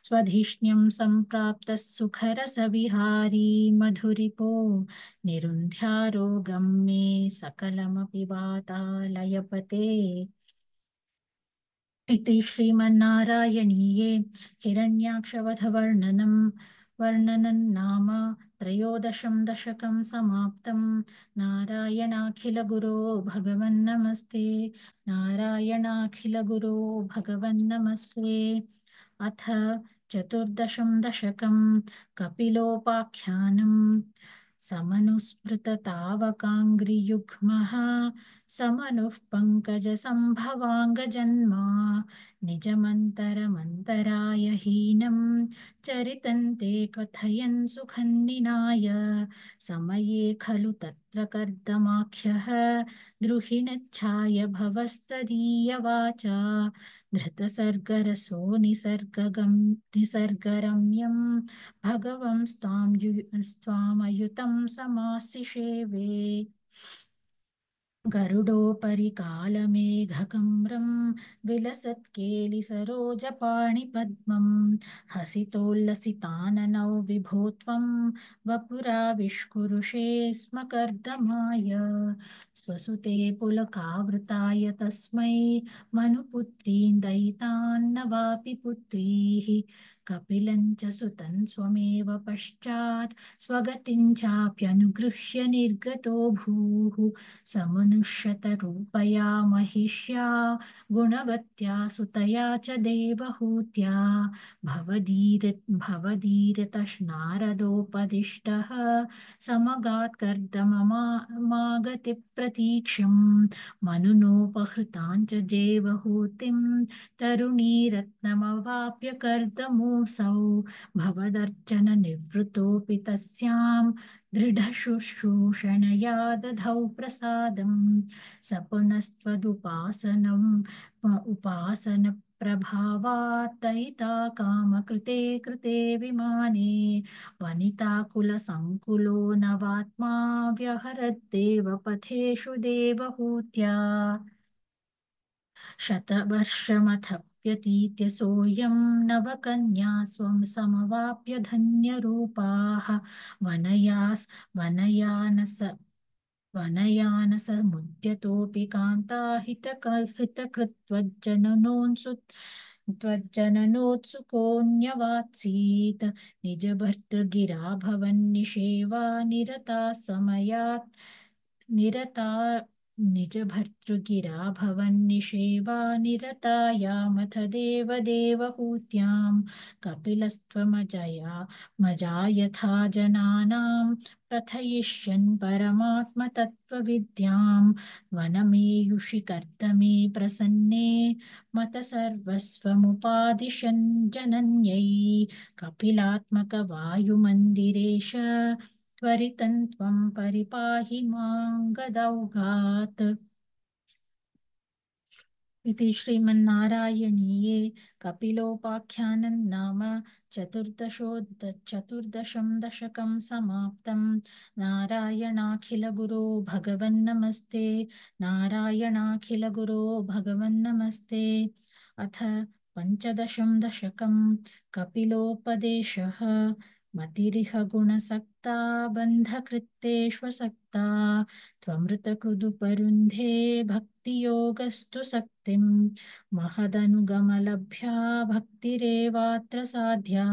स्वधिष्ण्यं सम्प्राप्तः सुखरसविहारी मधुरिपो निरुन्ध्यारोगं मे सकलमपि वातालयपते इति श्रीमन्नारायणीये हिरण्याक्षवधवर्णनं नाम त्रयोदशं दशकं समाप्तं। नारायणाखिलगुरो भगवन्नमस्ते। नारायणाखिलगुरो भगवन्नमस्ते। अथ चतुर्दशं दशकं कपिलोपाख्यानं समनुस्मृततावकाङ्घ्रियुग्मः समनुः पङ्कजसम्भवाङ्गजन्मा निजमन्तरमन्तराय हीनं चरितं ते कथयन् सुखन्निनाय समये खलु तत्र कर्दमाख्यः द्रुहिणच्छाय भवस्तदीयवाचा धृतसर्गरसो निसर्गरम्यं स्वामयुतं समासिषेवे गरुडोपरि कालमेघकम्रं विलसत्केलिसरोजपाणिपद्मं हसितोल्लसिताननौ विभो त्वं वपुराविष्कुरुषे स्म कर्दमाय स्वसुते पुलकावृताय तस्मै मनुपुत्रीं दयितान्न वापि पुत्रीः कपिलं च सुतं स्वमेव पश्चात् स्वगतिं चाप्यनुगृह्य निर्गतो भूः समनुष्यतरूपया महिष्या गुणवत्या सुतया च देवहूत्या भवदीरतश्नारदोपदिष्टः समगात् कर्दममागति प्रतीक्षं मनुनोपहृतां च देवहूतिं तरुणीरत्नमवाप्य कर्दमोऽसौ भवदर्चननिवृतोऽपि तस्यां दृढशुश्रूषणया दधौ प्रसादं स उपासनप्रभावात् दयिता कामकृते कृते विमाने वनिताकुलसङ्कुलो नवात्मा व्यहरद्देव पथेषु देवहूत्या शतवर्षमथप्यतीत्य सोऽयं नवकन्या स्वं समवाप्य धन्यरूपाः वनयास वनयानस वनयानसमुद्यतोऽपि कान्ता त्वज्जननोत्सुकोऽन्यवात्सीत् निजभर्तृगिरा भवन्निषेवा निरता समयात् निरता निजभर्तृगिरा भवन्निषेवा निरता यामथ देवदेवहूत्यां कपिलस्त्वमजया यथा जनानां प्रथयिष्यन् परमात्मतत्त्वविद्यां वनमेयुषि कर्दमे प्रसन्ने मत सर्वस्वमुपादिशन् जनन्यै कपिलात्मकवायुमन्दिरेश त्वरितं त्वं परिपाहि मां गदौघात् इति श्रीमन्नारायणीये कपिलोपाख्यानं नाम चतुर्दशं दशकं समाप्तं। नारायणाखिलगुरो भगवन्नमस्ते। नारायणाखिलगुरो भगवन्नमस्ते। अथ पञ्चदशं दशकं कपिलोपदेशः। मतिरिह गुणसक्ता बन्धकृत्तेष्वसक्ता त्वमृतकृदुपरुन्धे भक्तियोगस्तु सक्तिं महदनुगमलभ्या भक्तिरेवात्र साध्या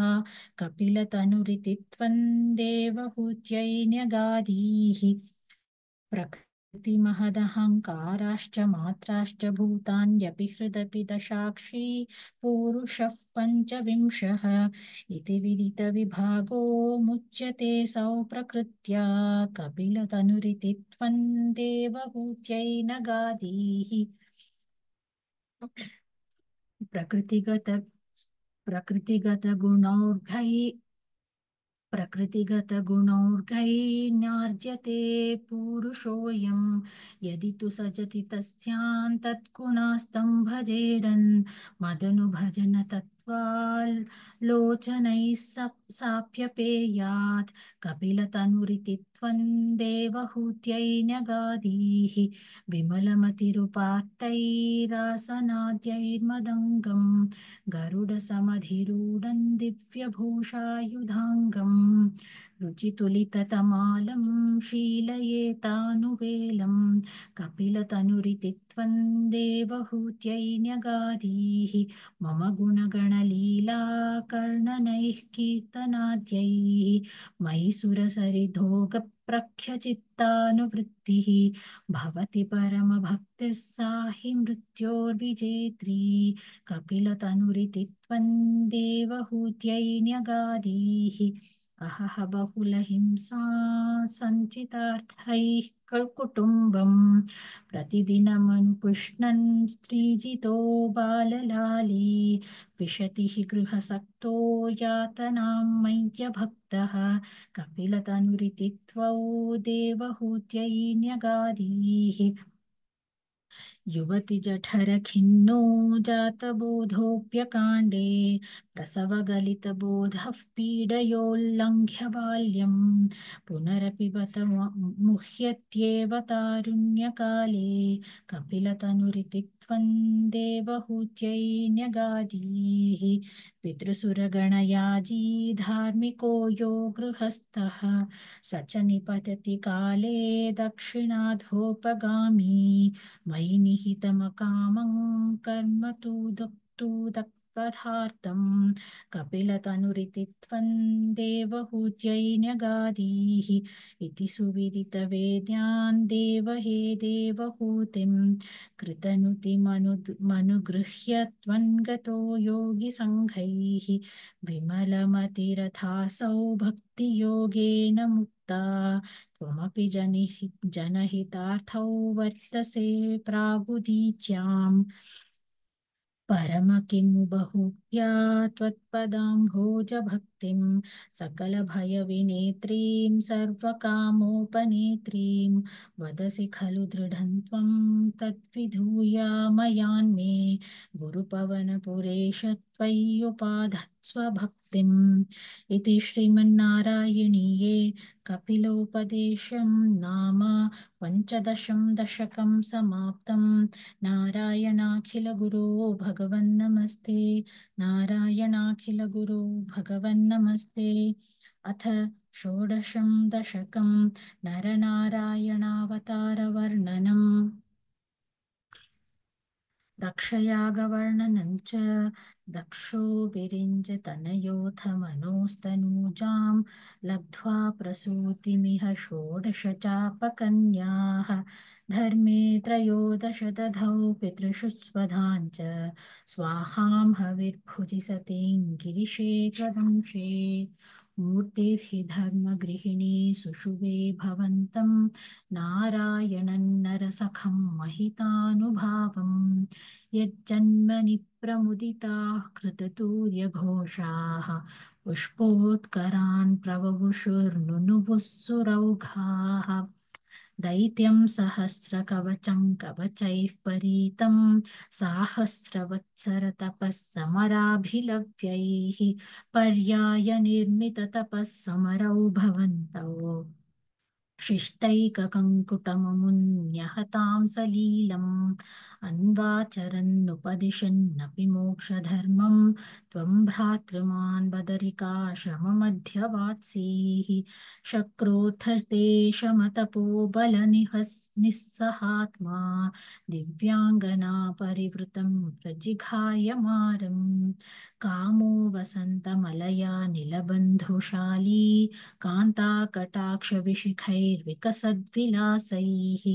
कपिलतनुरिति त्वं देवहूत्यै न्यगादीः प्रकृतिमहदहङ्काराश्च मात्राश्च भूतान्यपि हृदपि दशाक्षी पूरुषः पञ्चविंशः इति विदितविभागो मुच्यते सौ प्रकृत्या कपिलतनुरिति त्वं देवहूत्यै नगादीः प्रकृतिगत प्रकृतिगतगुणौर्घै प्रकृतिगतगुणौर्घैर्न्यार्ज्यते पूरुषोऽयं यदि तु सजति तस्यान्तद्गुणास्तं भजेरन् मदनुभजन तत्त्वालोचनैः साप्यपेयात् कपिलतनुरिति त्वं देवहूत्यै न्यगादीः विमलमतिरुपात्तैरासनाद्यैर्मदङ्गं गरुडसमधिरूढं दिव्यभूषायुधाङ्गं रुचितुलिततमालं शीलयेतानुवेलं कपिलतनुरिति त्वं देवहूत्यै न्यगादीः मम गुणगणलीला कर्णनैः कीर्तनाद्यैः मयि सुरसरिधोगप्रख्यचित्तानुवृत्तिः भवति परमभक्तिः सा हि मृत्योर्विजेत्री कपिलतनुरिति त्वं देवहूत्यै न्यगादीः अहह बहुलहिंसा सञ्चितार्थैः कुटुम्बं प्रतिदिनमनुपुष्णन् स्त्रीजितो बाललाली विशति हि गृहसक्तो यातनां मय्यभक्तः कपिलतनुरिति त्वौ देवहूत्यै न्यगादीः युवति जठरखिन्नो जातबोधोऽप्यकाण्डे प्रसवगलितबोधः पीडयोल्लङ्घ्य बाल्यम् पुनरपि बत मुह्यत्येव तारुण्यकाले कपिलतनुरिति त्वं देवहूत्यै न्यगादीः पितृसुरगणयाजी धार्मिको यो गृहस्थः स च निपतति काले दक्षिणाधोपगामी मयि निहितमकामं कर्म तु दत्पदार्थं कपिलतनुरिति त्वं देवहूत्यै न्यगादीः इति सुविदितवेद्यान् देवहे देवहूतिं कृतनुतिमनुगृह्य त्वं गतो योगिसङ्घैः विमलमतिरथासौ भक्तियोगेन मुक्ता त्वमपि जनहितार्थौ वर्तसे प्रागुदीच्याम् परम किमु बहुव्या त्वत्पदाम्भोजभक्तिं सकलभयविनेत्रीं सर्वकामोपनेत्रीं वदसि खलु दृढं त्वं तद्विधूयामयान्मे गुरुपवनपुरेश त्वय्युपाधत्स्व भक्तिम् इति श्रीमन्नारायणीये कपिलोपदेशं नाम पञ्चदशं दशकं समाप्तम् नारायणाखिलगुरो भगवन्नमस्ते नारायणाखिलगुरो भगवन्नमस्ते अथ षोडशं दशकं नरनारायणावतारवर्णनम् दक्षयागवर्णनं च दक्षो विरिञ्चतनयोऽथ मनोस्तनूजां लब्ध्वा प्रसूतिमिह षोडश चापकन्याः धर्मे त्रयोदश दधौ पितृषु स्वधाञ्च स्वाहां हविर्भुजि सतीं गिरिशे त्वदंशे मूर्तिर्हि धर्मगृहिणी सुषुवे भवन्तं नारायणं नरसखं महितानुभावम् यज्जन्मनि प्रमुदिताः कृततूर्यघोषाः पुष्पोत्करान् प्रववुषुर्नुनुवुः सुरौघाः दैत्यं सहस्रकवचं कवचैः परीतं साहस्रवत्सरतपः समराभिलव्यैः पर्यायनिर्मिततपः समरौ भवन्तौ शिष्टैककङ्कुटममुन्यहतां सलीलम् अन्वाचरन्नुपदिशन्नपि मोक्षधर्मं त्वं भ्रातृमान् बदरिकाश्रममध्यवात्सीः शक्रोऽथ निःसहात्मा दिव्याङ्गना परिवृतं प्रजिघायमारम् कामो वसन्तमलया निलबन्धुशाली कान्ताकटाक्षविशिखैर्विकसद्विलासैः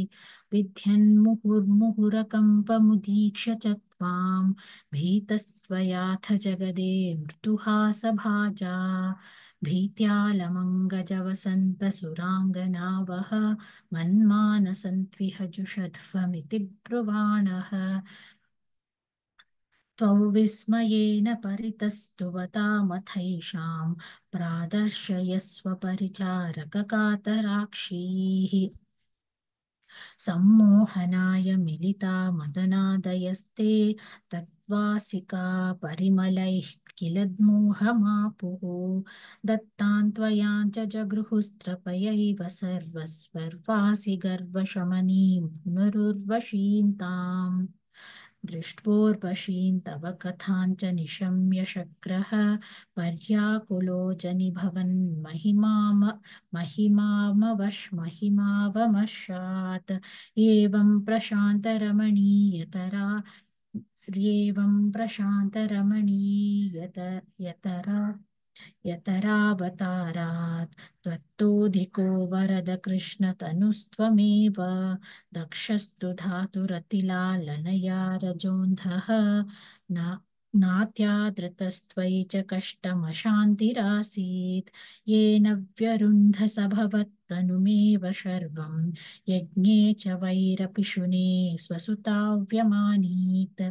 विध्यन्मुहुर्मुहुरकम्पमुदीक्ष्य च त्वां भीतस्त्वयाथ जगदे मृदुहासभाजा भीत्यालमङ्गजवसन्तसुराङ्गनावः मन्मानसन्त्विह जुषध्वमिति ब्रुवाणः त्वौ विस्मयेन परितस्तुवतामथैषां प्रादर्शयस्व परिचारककातराक्षीः सम्मोहनाय मिलिता मदनादयस्ते तत्त्वासिका परिमलैः किल मोहमापुः दत्तान् त्वयां च जगृहुस्त्रपयैव सर्वस्वर्वासि गर्वशमनीं पुनरुर्वशीं ताम् दृष्ट्वोर्वशीं तव कथां च निशम्य शक्रः पर्याकुलो जनिभवन् महिमावमर्शात् एवं प्रशान्तरमणीयतरा यतरावतारात् त्वत्तोऽधिको वरद कृष्णतनुस्त्वमेव दक्षस्तु धातुरतिलालनया रजोन्धः न नात्यादृतस्त्वयि च कष्टमशान्तिरासीत् येन व्यरुन्धस भवत्तनुमेव शर्वं यज्ञे च वैरपिशुने स्वसुताव्यमानीत्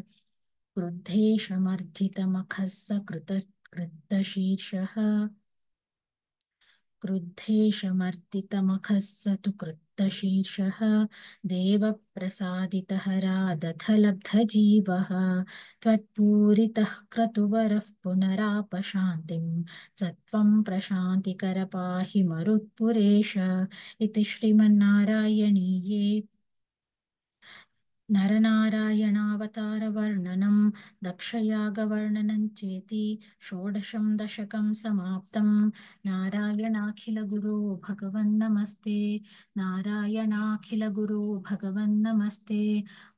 क्रुद्धेशमर्धितमखः क्रुद्धशीर्षः क्रुद्धेशमर्दितमखः स तु क्रुद्धशीर्षः देवप्रसादितः रादथलब्धजीवः त्वत्पूरितः क्रतुवरः पुनरापशान्तिं स त्वं प्रशान्तिकर पाहि मरुत्पुरेश इति श्रीमन्नारायणीये नरनारायणावतारवर्णनं दक्षयागवर्णनं चेति षोडशं दशकं समाप्तं। नारायणाखिलगुरो भगवन्नमस्ते। नारायणाखिलगुरो भगवन्नमस्ते।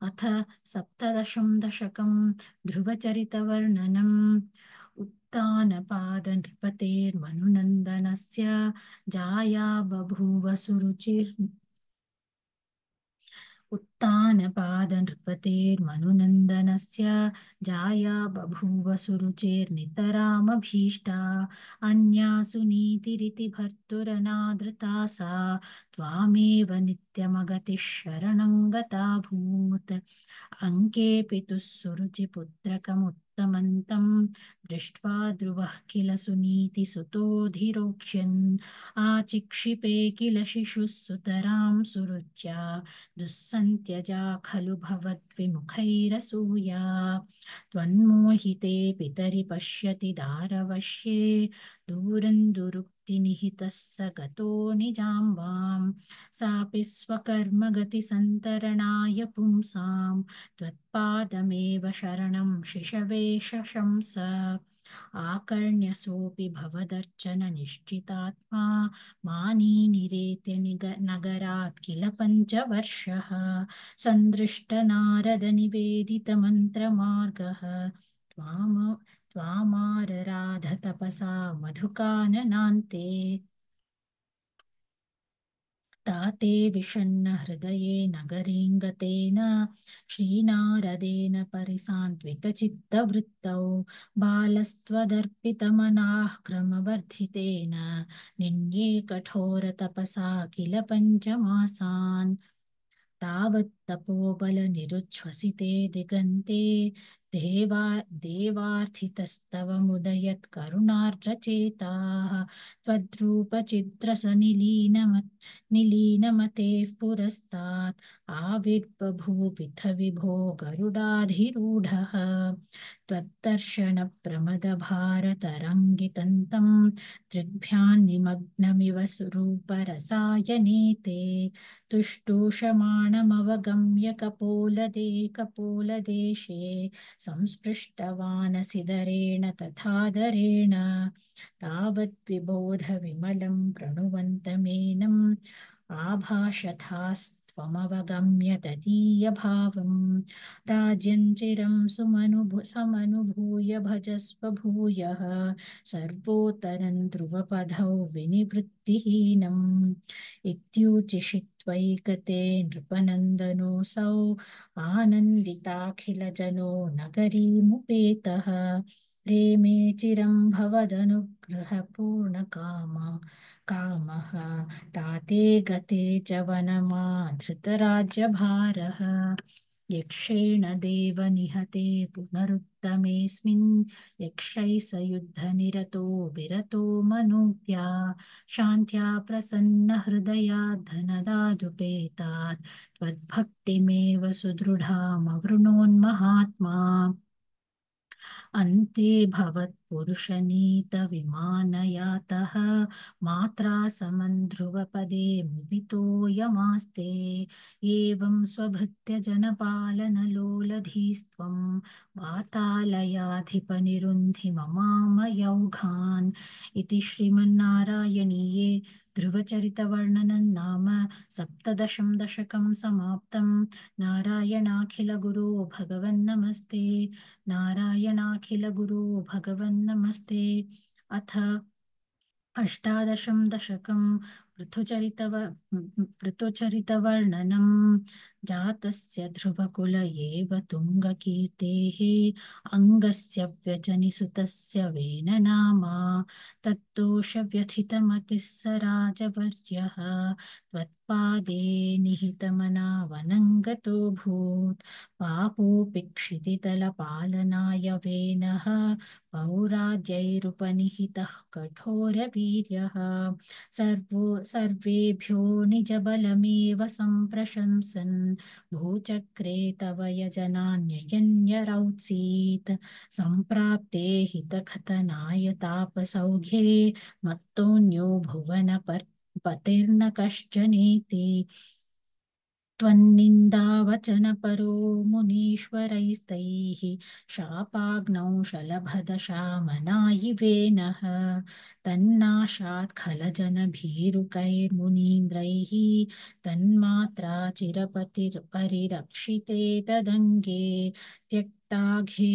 अथ सप्तदशं दशकं ध्रुवचरितवर्णनम्। उत्तानपादनृपतेर्मनुनन्दनस्य जाया बभूव सुरुचिर् उत्तानपादनृपतेर्मनुनन्दनस्य जाया बभूव सुरुचेर्नितरामभीष्टा अन्या सुनीतिरिति भर्तुरनादृता सा त्वामेव नित्यमगतिः शरणं गताभूत् अङ्के पितुः सुरुचिपुत्रकमुत्तमन्तं दृष्ट्वा ध्रुवः किल सुनीतिसुतोऽधिरोक्ष्यन् आचिक्षिपे किल शिशुः सुतरां सुरुच्या दुःसन्त्यजा खलु भवद्विमुखैरसूया त्वन्मोहिते पितरि पश्यति दारवश्ये दूरं दुरुक्तिनिहितः स गतो निजाम्बां सापि स्वकर्मगतिसन्तरणाय पुंसां त्वत्पादमेव शरणं शिशवे शशंस आकर्ण्यसोऽपि भवदर्चननिश्चितात्मा मानी निरेत्य नगरात् किल पञ्चवर्षः सन्दृष्टनारदनिवेदितमन्त्रमार्गः त्वामारराध तपसा मधुकाननान्ते ताते विषण्ण हृदये नगरीं गतेन श्रीनारदेन परिसान्त्वितचित्तवृत्तौ बालस्त्वदर्पितमनाः क्रमवर्धितेन निन्ये कठोरतपसा किल पञ्चमासान् तावत्तपोबलनिरुच्छ्वसिते दिगन्ते देवार्थितस्तव मुदयत् करुणार्द्रचेताः त्वद्रूपचित्रसनिलीनमतेः पुरस्तात् आविर्बभूविथ विभो गरुडाधिरूढः त्वद्दर्शनप्रमदभारतरङ्गितन्तं दृग्भ्यान्निमग्नमिव स्वरूपरसायनेते तुष्टूषमाणमवगम्य कपोलदेशे संस्पृष्टवानसिदरेण तथादरेण तावद्विबोधविमलं प्रणुवन्तमेनम् आभाषथास्त्वमवगम्य तदीयभावं राज्यं चिरं समनुभूय भजस्व भूयः सर्वोत्तरं ध्रुवपदौ विनिवृत्तिहीनम् इत्यूचिषित्वैकते नृपनन्दनोऽसौ आनन्दिताखिलजनो नगरीमुपेतः प्रेमे चिरं भवदनुग्रहपूर्णकामः ताते गते च वनमाधृतराज्यभारः यक्षेण देव निहते पुनरुत्तमेऽस्मिन् यक्षैः स युद्धनिरतो विरतो मनोज्ञा शान्त्या प्रसन्नहृदया धनदादुपेतात् त्वद्भक्तिमेव सुदृढामवृणोन्महात्मा अन्ते भवत्पुरुषनीतविमानयातः मात्रा समं ध्रुवपदे मुदितोऽयमास्ते एवं स्वभृत्य जनपालनलोलधीस्त्वं वातालयाधिपनिरुन्धि ममामयौघान् इति श्रीमन्नारायणीये ध्रुवचरितवर्णनं नाम सप्तदशं दशकं समाप्तं। नारायणाखिलगुरो भगवन्नमस्ते। नारायणाखिलगुरो भगवन्नमस्ते। अथ अष्टादशं दशकं पृथुचरितवर्णनं जातस्य ध्रुवकुल एव तुङ्गकीर्तेः अङ्गस्य व्यजनिसुतस्य वेननामा तत्तोषव्यथितमतिः स राजवर्यः त्वत्पादे निहितमनावनङ्गतोऽभूत् पापोऽपि क्षितितलपालनाय वेनः पौराद्यैरुपनिहितः कठोरवीर्यः सर्वेभ्यो निजबलमेव सम्प्रशंसन् भूचक्रे तव यजनान्ययन्यरौत्सीत् सम्प्राप्ते हितकथनाय तापसौघे मत्तोऽन्यो भुवनपतिर्न कश्चनेति त्वन्निन्दावचनपरो मुनीश्वरैस्तैः शापाग्नौ शलभदशामनायिवेनः तन्नाशात् खलजनभीरुकैर्मुनीन्द्रैः तन्मात्रा चिरपतिर्परिरक्षिते तदङ्गे त्यक्ताघे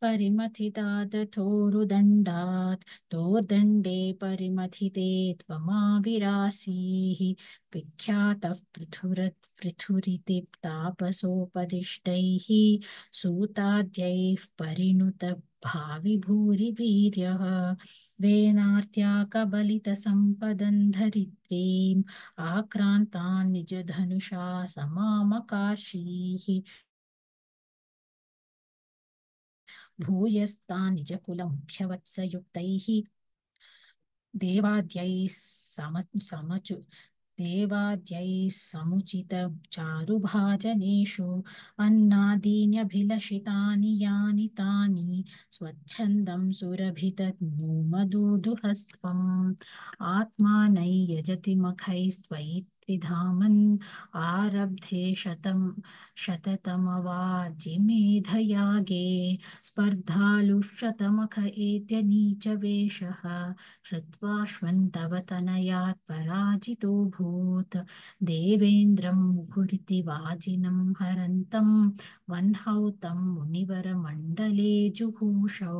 परिमथिता तथोरुदण्डात् तोर्दण्डे परिमथिते त्वमाविरासीः विख्यातः पृथुरिति तापसोपदिष्टैः सूताद्यैः परिणुत भाविभूरिवीर्यः वेनार्त्या कबलितसम्पदं धरित्रीम् आक्रान्तान् निजधनुषा समामकार्षीः भूयस्तान् निजकुलमुख्यवत्सयुक्तैः देवाद्यैः समचु देवाद्यैः समुचितचारुभाजनेषु अन्नादीन्यभिलषितानि यानि तानि स्वच्छन्दं सुरभितनूमदूदुहस्त्वम् आत्मानै यजति मखैस्त्वयि त्रिधामन् आरब्धे शततमवाजिमेधयागे स्पर्धालुशतमख एत्यनीचवेषः श्रुत्वाश्वन्तव तनयात् पराजितोऽभूत् देवेन्द्रं मुहुरिति वाजिनं हरन्तं वह्नौतं मुनिवरमण्डले जुहूषौ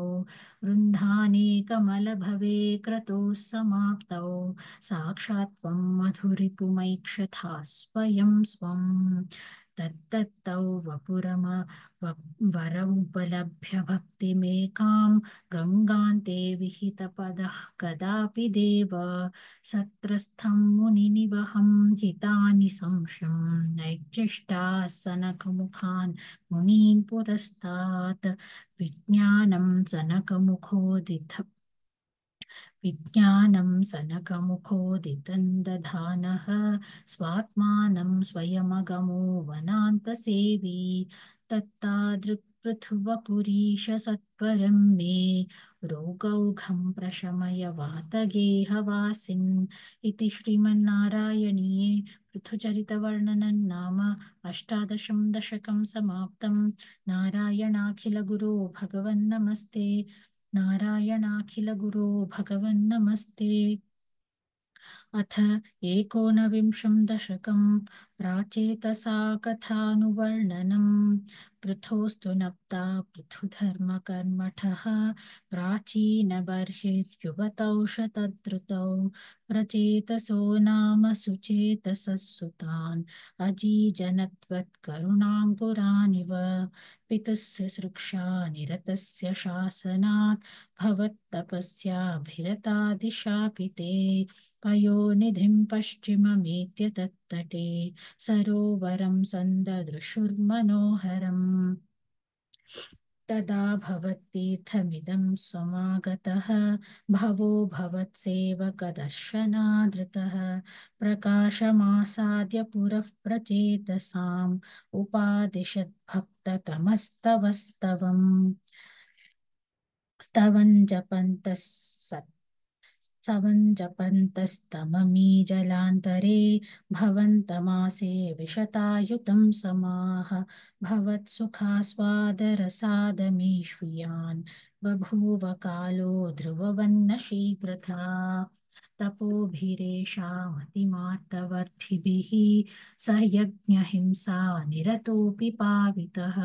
वृन्धाने कमलभवे क्रतोः समाप्तौ साक्षात् त्वं मधुरिपुमैक्षथा स्वयं स्वम् तत्तौ वर उपलभ्य भक्तिमेकां गङ्गान्ते विहितपदः कदापि देव सत्रस्थं मुनिनिवहं हितानि संशयं नैक्षिष्टाः सनकमुखान् मुनीन् पुरस्तात् विज्ञानं सनकमुखोदितं दधानः स्वात्मानं स्वयमगमो वनान्तसेवी तत्तादृक्पृथुवपुरीश सत्वरं मे रोगौघं प्रशमय वातगेहवासिन् इति श्रीमन्नारायणीये पृथुचरितवर्णनं नाम 18 दशकं समाप्तं। नारायणाखिलगुरो भगवन्नमस्ते। नारायणाखिलगुरो भगवन्नमस्ते। अथ 19 दशकं प्राचेतसा कथानुवर्णनम् पृथोस्तु नप्ता पृथुधर्मकर्मठः प्राचीनबर्हिर्युवतौ शतद्रुतौ प्रचेतसो नाम सुचेतसः सुतान् अजीजनत्वत्करुणाङ्कुरानिव पितुस्य सृक्षा निरतस्य शासनात् भवत्तपस्याभिरतादिशापिते पयोनिधिं पश्चिममेत्य तत्तटे सरोवरं सन्ददृशुर्मनोहरम् तदा भवत्तीर्थमिदं स्वमागतः भवो भवत्सेवकदर्शनादृतः प्रकाशमासाद्य पुरः प्रचेतसाम् उपादिशद्भक्ततमस्तवस्तवम् स्तवन् जपन्तस्तममी जलान्तरे भवन्तमासे विशतायुतं समाः भवत्सुखास्वादरसादमीष्वियान् बभूव कालो ध्रुववन्न शीघ्रता तपोभिरेषामतिमार्तवर्धिभिः स यज्ञहिंसा निरतोऽपि पावितः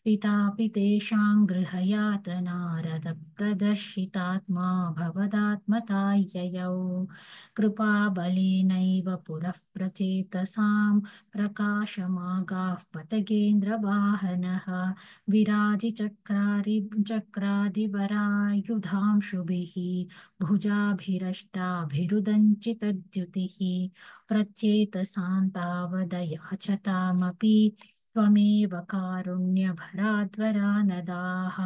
पितापि तेषां गृहयातनारदप्रदर्शितात्मा भवदात्मताययौ कृपाबलेनैव पुरः प्रचेतसां प्रकाशमागाः पतगेन्द्रवाहनः चक्रादिवरायुधांशुभिः भुजाभिरष्टाभिरुदञ्चितद्युतिः प्रचेतसान्तावदयाचतामपि त्वमेव कारुण्यभराद्वरानदाः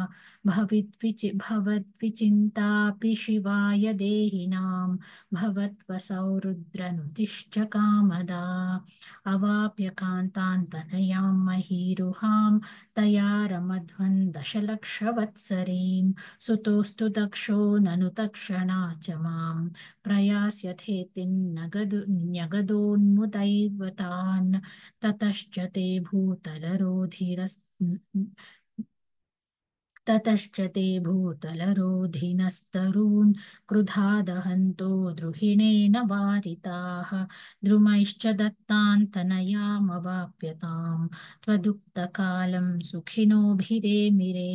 भवद्विचिन्तापि शिवाय देहिनां भवत्वसौ रुद्रनुतिश्च कामदा अवाप्य कान्तान्तनयां महीरुहां तया रमध्वन् दशलक्षवत्सरीं सुतोऽस्तु दक्षो ननु तत्क्षणा च मां न्यगदोन्मुदैवतान् ततश्च ते भूतलरोधिरस् ततश्च ते भूतलरोधिनस्तरून् क्रुधा दहन्तो द्रुहिणेन वारिताः द्रुमैश्च दत्तान्तनयामवाप्यताम् त्वदुक्तकालं सुखिनोभिरेमिरे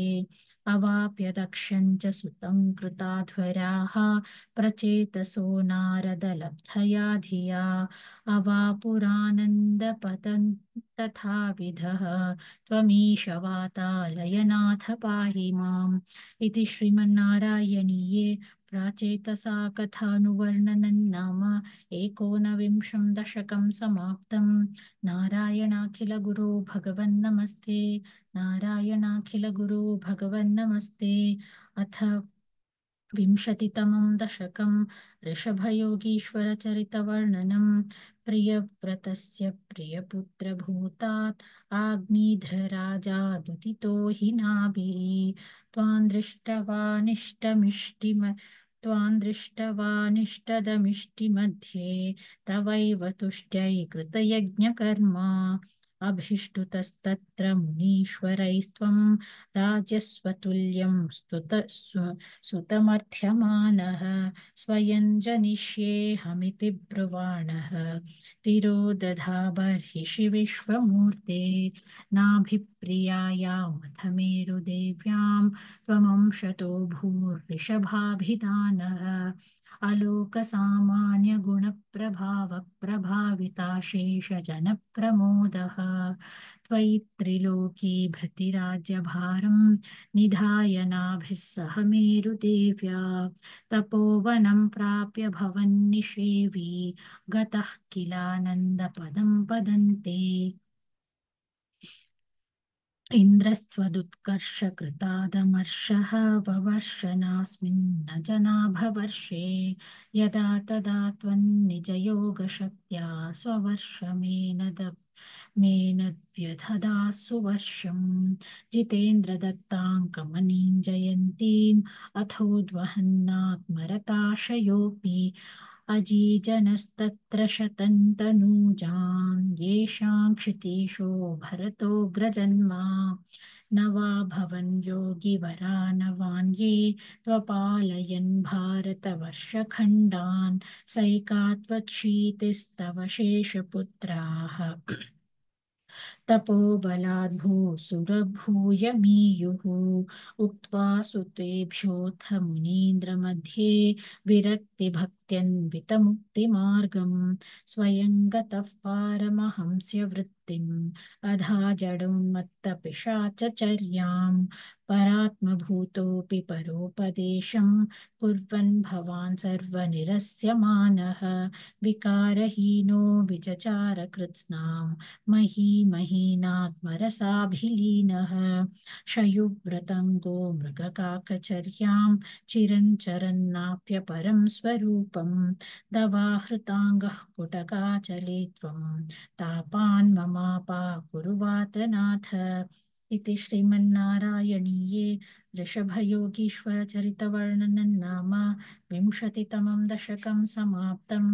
अवाप्य दक्षं च सुतं कृताध्वराः प्रचेतसो नारदलब्धया धिया अवापुरानन्दपतन् तथाविधः त्वमीशवातालयनाथ पाहि माम् इति श्रीमन्नारायणीये प्राचेतसा कथानुवर्णनं नाम एकोनविंशं दशकं समाप्तम् नारायणाखिलगुरो भगवन्नमस्ते नारायणाखिलगुरो भगवन्नमस्ते अथ विंशतितमं दशकं ऋषभयोगीश्वरचरितवर्णनं प्रियव्रतस्य प्रियपुत्रभूतात् आग्निध्रराजादुदितो हि नाभिः त्वां दृष्टवानिष्टदमिष्टिमध्ये तवैव तुष्ट्यै कृतयज्ञकर्मा अभिष्टुतस्तत्र मुनीश्वरैस्त्वं राजस्वतुल्यं सुतमर्थ्यमानः स्वयं जनिष्येऽहमिति ब्रुवाणः तिरोदधाबर्हिषि विश्वमूर्ते नाभिप्रियायामथ मेरुदेव्यां त्वमंशतो भूर्ऋषभाभिधानः अलोकसामान्यगुणप्रभावप्रभाविताशेषजनप्रमोदः त्वयि त्रिलोकीभृतिराज्यभारं निधाय नाभिः सह मेरुदेव्या तपोवनं प्राप्य भवन्निषेवी गतः किलानन्दपदं पदन्ते इन्द्रस्त्वदुत्कर्षकृतादमर्षः ववर्षनास्मिन्न जनाभवर्षे यदा तदा त्वन्निजयोगशक्त्या मेनद्व्यधदासु वर्षं जितेन्द्रदत्तां कमनीं जयन्तीम् अथोद्वहन्नात्मरताशयोऽपि अजीजनस्तत्र शतन्तनूजान् येषां क्षितीशो भरतोऽग्रजन्मा न वा भवन् योगिवरा न वान्ये त्वपालयन् भारतवर्षखण्डान् सैका त्वक्षीतिस्तव शेषपुत्राः तपोबलाद्भूसुरभूयमीयुः उक्त्वा सुतेभ्योऽथ मुनीन्द्रमध्ये विरक्तिभक्त्यन्वितमुक्तिमार्गं स्वयं गतः पारमहंस्यवृत्तिम् अधा जडोन्मत्तपिशाचचर्यां परात्मभूतोऽपि परोपदेशं कुर्वन् भवान् सर्वनिरस्यमानः विकारहीनो विचचार कृत्स्नाम् महीनात्मरसाभिलीनः शयुव्रतङ्गो मृगकाकचर्यां चिरञ्चरन्नाप्यपरं स्वरूपं दवाहृताङ्गः कुटकाचले त्वं तापान् ममापाकुरुवातनाथ इति श्रीमन्नारायणीये वृषभयोगीश्वरचरितवर्णनं नाम विंशतितमं दशकं समाप्तम्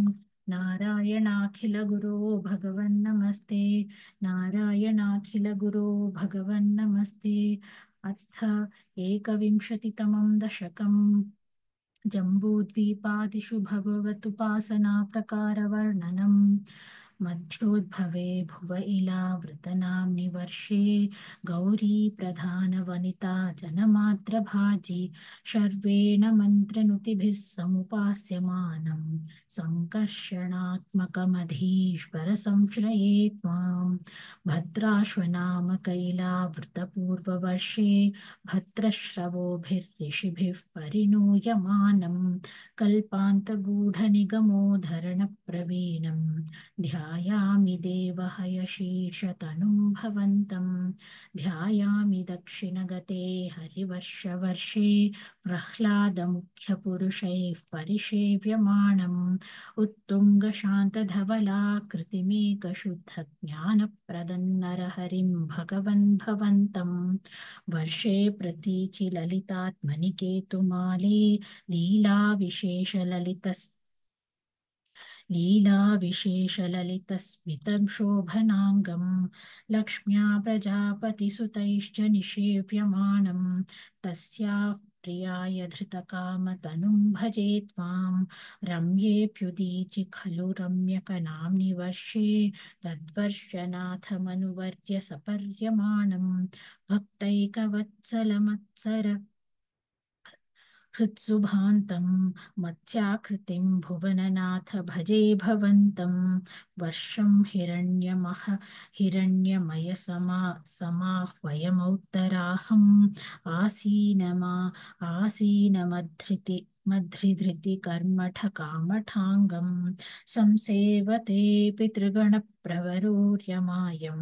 नारायणाखिलगुरो भगवन्नमस्ते नारायणाखिलगुरो भगवन्नमस्ते अथ एकविंशतितमं दशकं जम्बूद्वीपादिषु भगवदुपासना प्रकारवर्णनम् मध्योद्भवे भुव इलावृतनाम्नि वर्षे गौरी प्रधानवनिता जनमात्रभाजी शर्वेण मन्त्रनुतिभिः समुपास्यमानम् सङ्कर्षणात्मकमधीश्वर संश्रये त्वाम् भद्राश्वनामकैलावृतपूर्ववर्षे भद्रश्रवोभिर्ऋषिभिः परिणूयमानं कल्पान्तगूढनिगमोद्धरणप्रवीणं ध्यायामि देवहयशीर्षतनुं भवन्तं ध्यायामि दक्षिणगते हरिवर्षवर्षे प्रह्लादमुख्यपुरुषैः परिसेव्यमाणम् उत्तुङ्गशान्तधवलाकृतिमेकशुद्धज्ञानप्रदं नरहरिं भगवन् भवन्तम् वर्षे प्रतीचि ललितात्मनिकेतुमाले लीलाविशेषललितस्मितं शोभनाङ्गं लक्ष्म्या प्रजापतिसुतैश्च निषेव्यमानं तस्याः प्रियाय धृतकामतनुं भजे त्वां रम्येऽप्युदीचि खलु रम्यकनाम्नि वर्षे तद्वर्षनाथमनुवर्य सपर्यमाणं भक्तैकवत्सलमत्सर हृत्सुभान्तं मत्स्याकृतिं भुवननाथ भजे भवन्तं वर्षं हिरण्यमयसमाह्वयमौत्तराहम् आसीनमधृति कर्मठकामठाङ्गं संसेवते पितृगणप्रवरोर्यमायं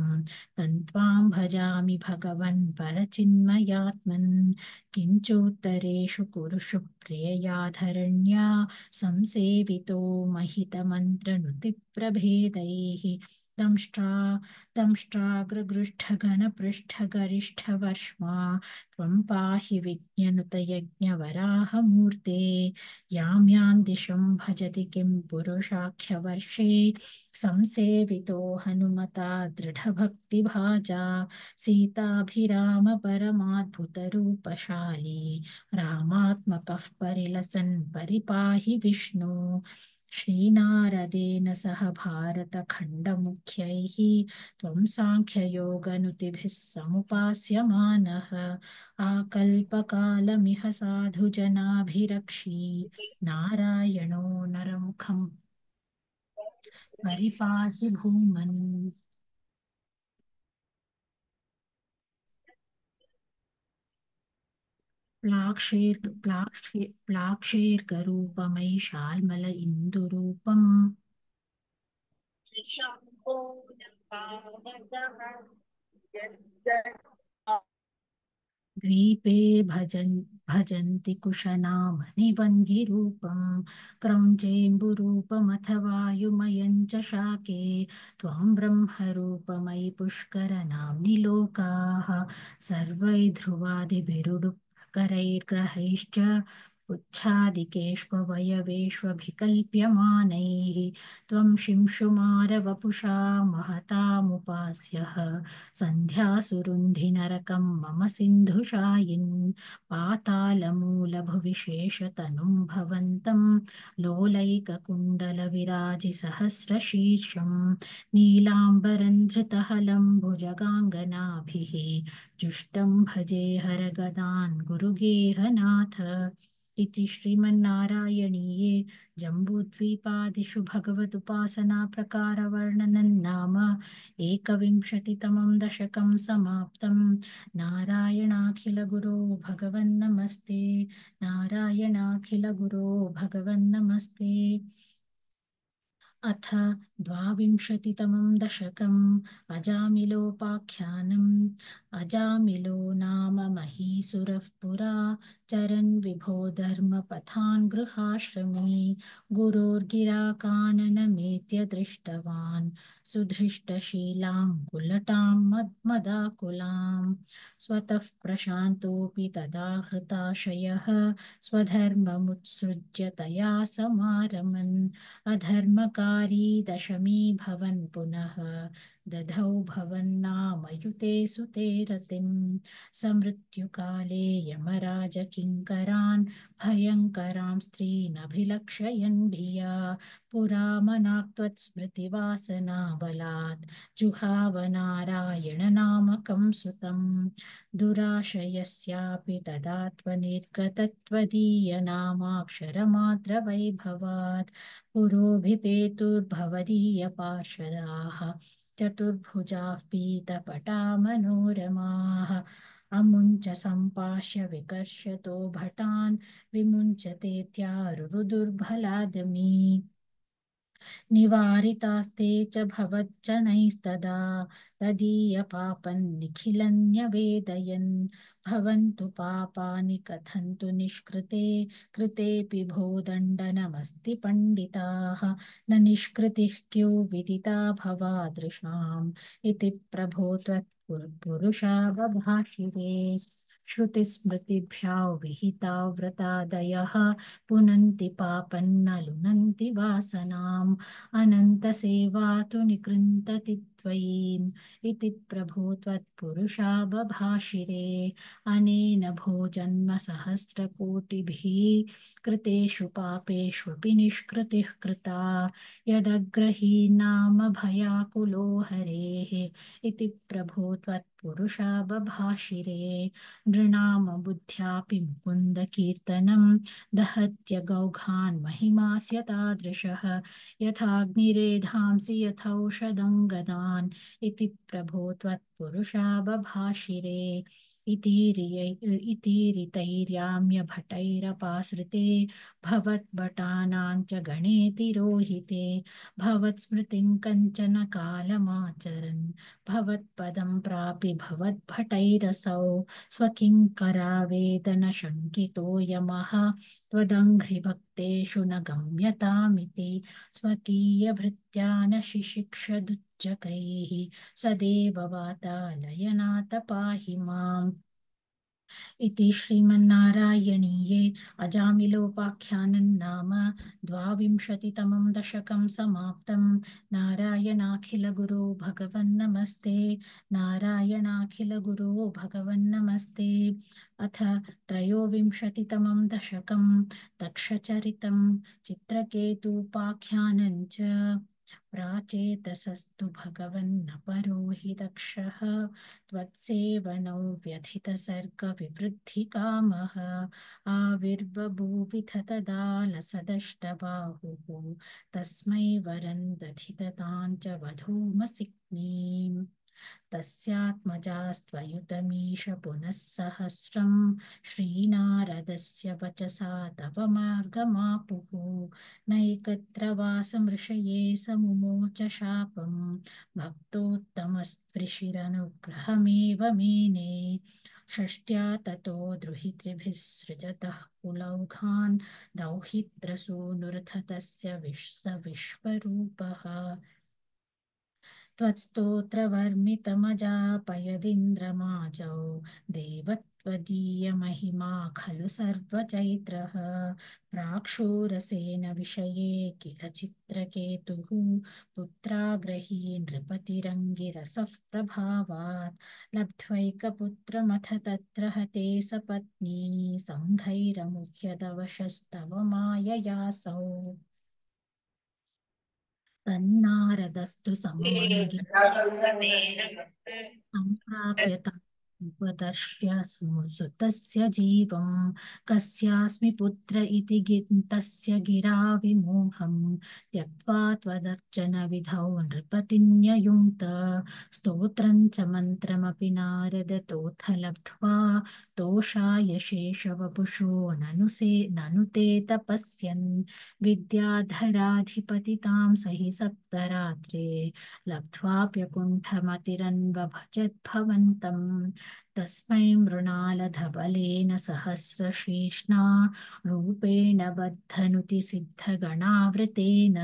तन्त्वां भजामि भगवन् परचिन्मयात्मन् किञ्चोत्तरेषु कुरुषु प्रिययाधरण्या संसेवितो महितमन्त्रनुतिप्रभेदैः दंष्ट्राग्रगृष्ठगणपृष्ठगरिष्ठवर्ष्मा त्वं पाहि विज्ञनुतयज्ञवराहमूर्ते यां दिशं भजति किं पुरुषाख्यवर्षे संसेवितो हनुमता दृढभक्तिभाजा सीताभिराम परमाद्भुतरूपशाली रामात्मकः परिलसन् परिपाहि विष्णु श्रीनारदेन सह भारतखण्डमुख्यैः त्वं साङ्ख्ययोगनुतिभिः समुपास्यमानः आकल्पकालमिह साधुजनाभिरक्षी नारायणो नरमुखं परिपाहि भूमन् प्लाक्षेर्करूपमैशाल्मल इन्दुरूपम् द्वीपे भजन्ति कुशनामनिवह्निरूपं क्रौञ्चेऽम्बुरूपमथ वायुमयं च शाके त्वां ब्रह्मरूपमयि पुष्करनाम्नि लोकाः सर्वैर्ध्रुवादिभिरुडुपकरैर्ग्रहैश्च पुच्छादिकेष्ववयवेष्वभिकल्प्यमानैः त्वं शिंशुमारवपुषा महतामुपास्यः सन्ध्यासुरुन्धिनरकं मम सिन्धुषायिन् पातालमूलभुविशेषतनुं भवन्तं लोलैककुण्डलविराजिसहस्रशीर्षं नीलाम्बरं धृतहलं भुजगाङ्गनाभिः जुष्टं भजे हरगदान् गुरुगेहनाथ इति श्रीमन्नारायणीये जम्बूद्वीपादिषु भगवदुपासना प्रकारवर्णनं नाम एकविंशतितमं दशकं समाप्तं नारायणाखिलगुरो भगवन्नमस्ते नारायणाखिलगुरो भगवन्नमस्ते अथ द्वाविंशतितमं दशकम् अजामिलोपाख्यानम् अजामिलो नाम महीसुरः पुरा चरन् विभो धर्मपथान् गृहाश्रमी गुरोर्गिराकाननमेत्य दृष्टवान् सुधृष्टशीलां मदाकुलाम् स्वतः प्रशान्तोऽपि तदा हृताशयः स्वधर्ममुत्सृज्य तया समारमन् अधर्मकारी दशमी भवन् पुनः दधौ भवन्नामयुते सुते रतिं समृत्युकाले यमराजकिङ्करान् भयङ्करां स्त्रीनभिलक्षयन् धिया पुरा मनाक् त्वत्स्मृतिवासनाबलात् जुहावनारायणनामकं सुतं दुराशयस्यापि तदा त्वनिर्गतत्वदीयनामाक्षरमात्रवैभवात् पुरोभिपेतुर्भवदीयपार्षदाः चतुर्भुजाः पीतपटा मनोरमाः अमुञ्च सम्पाश्य विकर्षतो भटान् विमुञ्चतेत्यारुरुदुर्बलादमी निवारितास्ते च भवज्जनैस्तदा तदीयपापन्निखिलन्यवेदयन् भवन्तु पापानि कथन्तु निष्कृते कृतेऽपि भो दण्डनमस्ति पण्डिताः न निष्कृतिः क्यू विदिता भवादृशाम् इति प्रभो त्वत्पुरुषा बभाषिरे श्रुतिस्मृतिभ्यां विहिता व्रतादयः पुनन्ति पापन्न लुनन्ति वासनाम् अनन्तसेवा तु निकृन्तति त्वयिम् इति प्रभो त्वत्पुरुषा बभाषिरे अनेन भोजन्मसहस्रकोटिभिः कृतेषु पापेष्वपि निष्कृतिः कृता यदग्रहीन्नाम भयाकुलो हरेः इति प्रभो त्वत्पुरुषा बभाषिरे नृणाम बुद्ध्यापि मुकुन्दकीर्तनं दहत्यगौघान् महिमास्य तादृशः यथाग्निरेधांसि यथौषधं गदान् इति प्रभो त्वत्पुरुषा बभाषिरे इतीरितैर्याम्यभटैरपाश्रिते भवद्भटानां च गणे तिरोहिते भवत्स्मृतिं कञ्चन कालमाचरन् भवत्पदं प्रापि भवद्भटैरसौ स्वकिङ्करावेदनशङ्कितो यमः त्वदङ्घ्रिभक्तेषु न गम्यतामिति स्वकीयभृत्या न शिशिक्षदुच्चकैः सदेव वातालयनाथ पाहि माम् इति श्रीमन्नारायणीये अजामिलोपाख्यानं नाम द्वाविंशतितमं दशकं समाप्तं नारायणाखिलगुरो भगवन्नमस्ते नारायणाखिलगुरो भगवन्नमस्ते अथ त्रयोविंशतितमं दशकं तक्षचरितं चित्रकेतूपाख्यानं च प्राचेतसस्तु भगवन्नपरो हि दक्षः त्वत्सेवनौ व्यथितसर्गविवृद्धिकामः आविर्बभूविथ तदा लसदष्टबाहुः तस्मै वरं दधिततां च वधूमसिक्नीम् तस्यात्मजास्त्वयुतमीश पुनः सहस्रं श्रीनारदस्य वचसा तव मार्गमापुः नैकत्र वासमृषये समुमोच शापं भक्तोत्तमस्त्रिशिरनुग्रहमेव मेने षष्ट्या ततो द्रुहितृभिः सृजतः कुलौघान् दौहित्रसूनुरथ तस्य विश्वरूपः त्वत्स्तोत्रवर्मितमजापयदिन्द्रमाजौ देवत्वदीयमहिमा खलु सर्वचैत्रः प्राक्षूरसेन विषये किल चित्रकेतुः पुत्राग्रही नृपतिरङ्गिरसः प्रभावात् लब्ध्वैकपुत्रमथ तत्र हते सपत्नी सङ्घैरमुह्यदवशस्तव माययासौ तन्नारदस्तु सममङ्गी सम्प्राप्य तमुपदर्श्य सुतस्य जीवं कस्यास्मि पुत्र इति तस्य गिरा विमोहं त्यक्त्वा त्वदर्चनविधौ नृपतिन्ययुङ्क्त स्तोत्रं च मन्त्रमपि नारदतोऽथ लब्ध्वा तोषाय शेषवपुषो ननु ते तपस्यन् विद्याधराधिपतितां सहि सप्तरात्रे लब्ध्वाप्यकुण्ठमतिरन्वभजद्भवन्तम् तस्मै मृणालधबलेन सहस्रशीर्ष्णा रूपेण बद्धनुति सिद्धगणावृतेन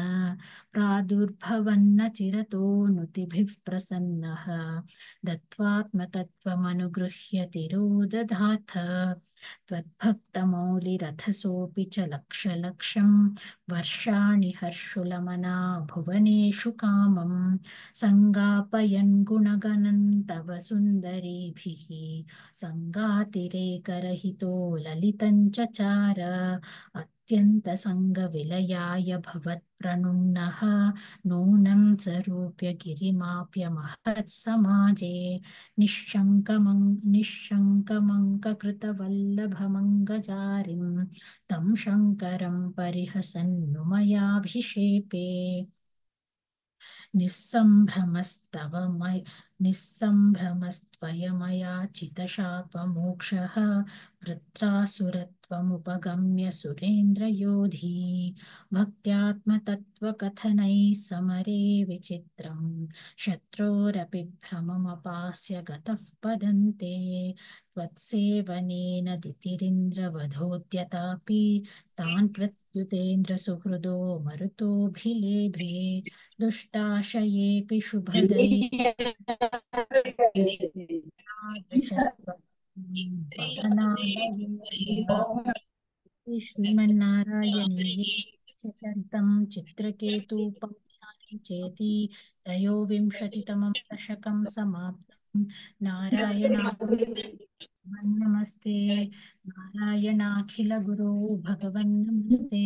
प्रादुर्भवन्न चिरतो नुतिभिः प्रसन्नः दत्त्वात्मतत्त्वमनुगृह्य तिरोदधाथ त्वद्भक्तमौलिरथसोऽपि च लक्षलक्षं वर्षाणि हर्षुलमना भुवनेषु कामम् सङ्गापयन् गुणगणं तव सुन्दरीभिः सङ्गातिरेकरहितो ललितं चचार अत्यन्तसङ्गविलयाय भवत्प्रणुन्नः नूनं सरूप्य गिरिमाप्य महत्समाजे निःशङ्कमङ्ककृतवल्लभमङ्गजारिं तं शङ्करं परिहसन्नुमयाभिषेपे निस्सम्भ्रमस्तव मय निस्सम्भ्रमस्त्वयमयाचितशापमोक्षः वृत्रासुरत्वमुपगम्य सुरेन्द्रयोधी भक्त्यात्मतत्त्वकथनैः समरे विचित्रं शत्रोरपि भ्रममपास्य गतः पदन्ते त्वत्सेवनेन दितिरिन्द्रवधोद्यतापि तान् प्रत्युतेन्द्रसुहृदो मरुतोऽभिलेभे दुष्टाशयेऽपि शुभदये वदनालयेषु श्रीमन्नारायणीये चरितं चित्रकेतूपाख्यानं चेति त्रयोविंशतितमं दशकं समाप्तं नमस्ते नारायणाखिलगुरो भगवन् नमस्ते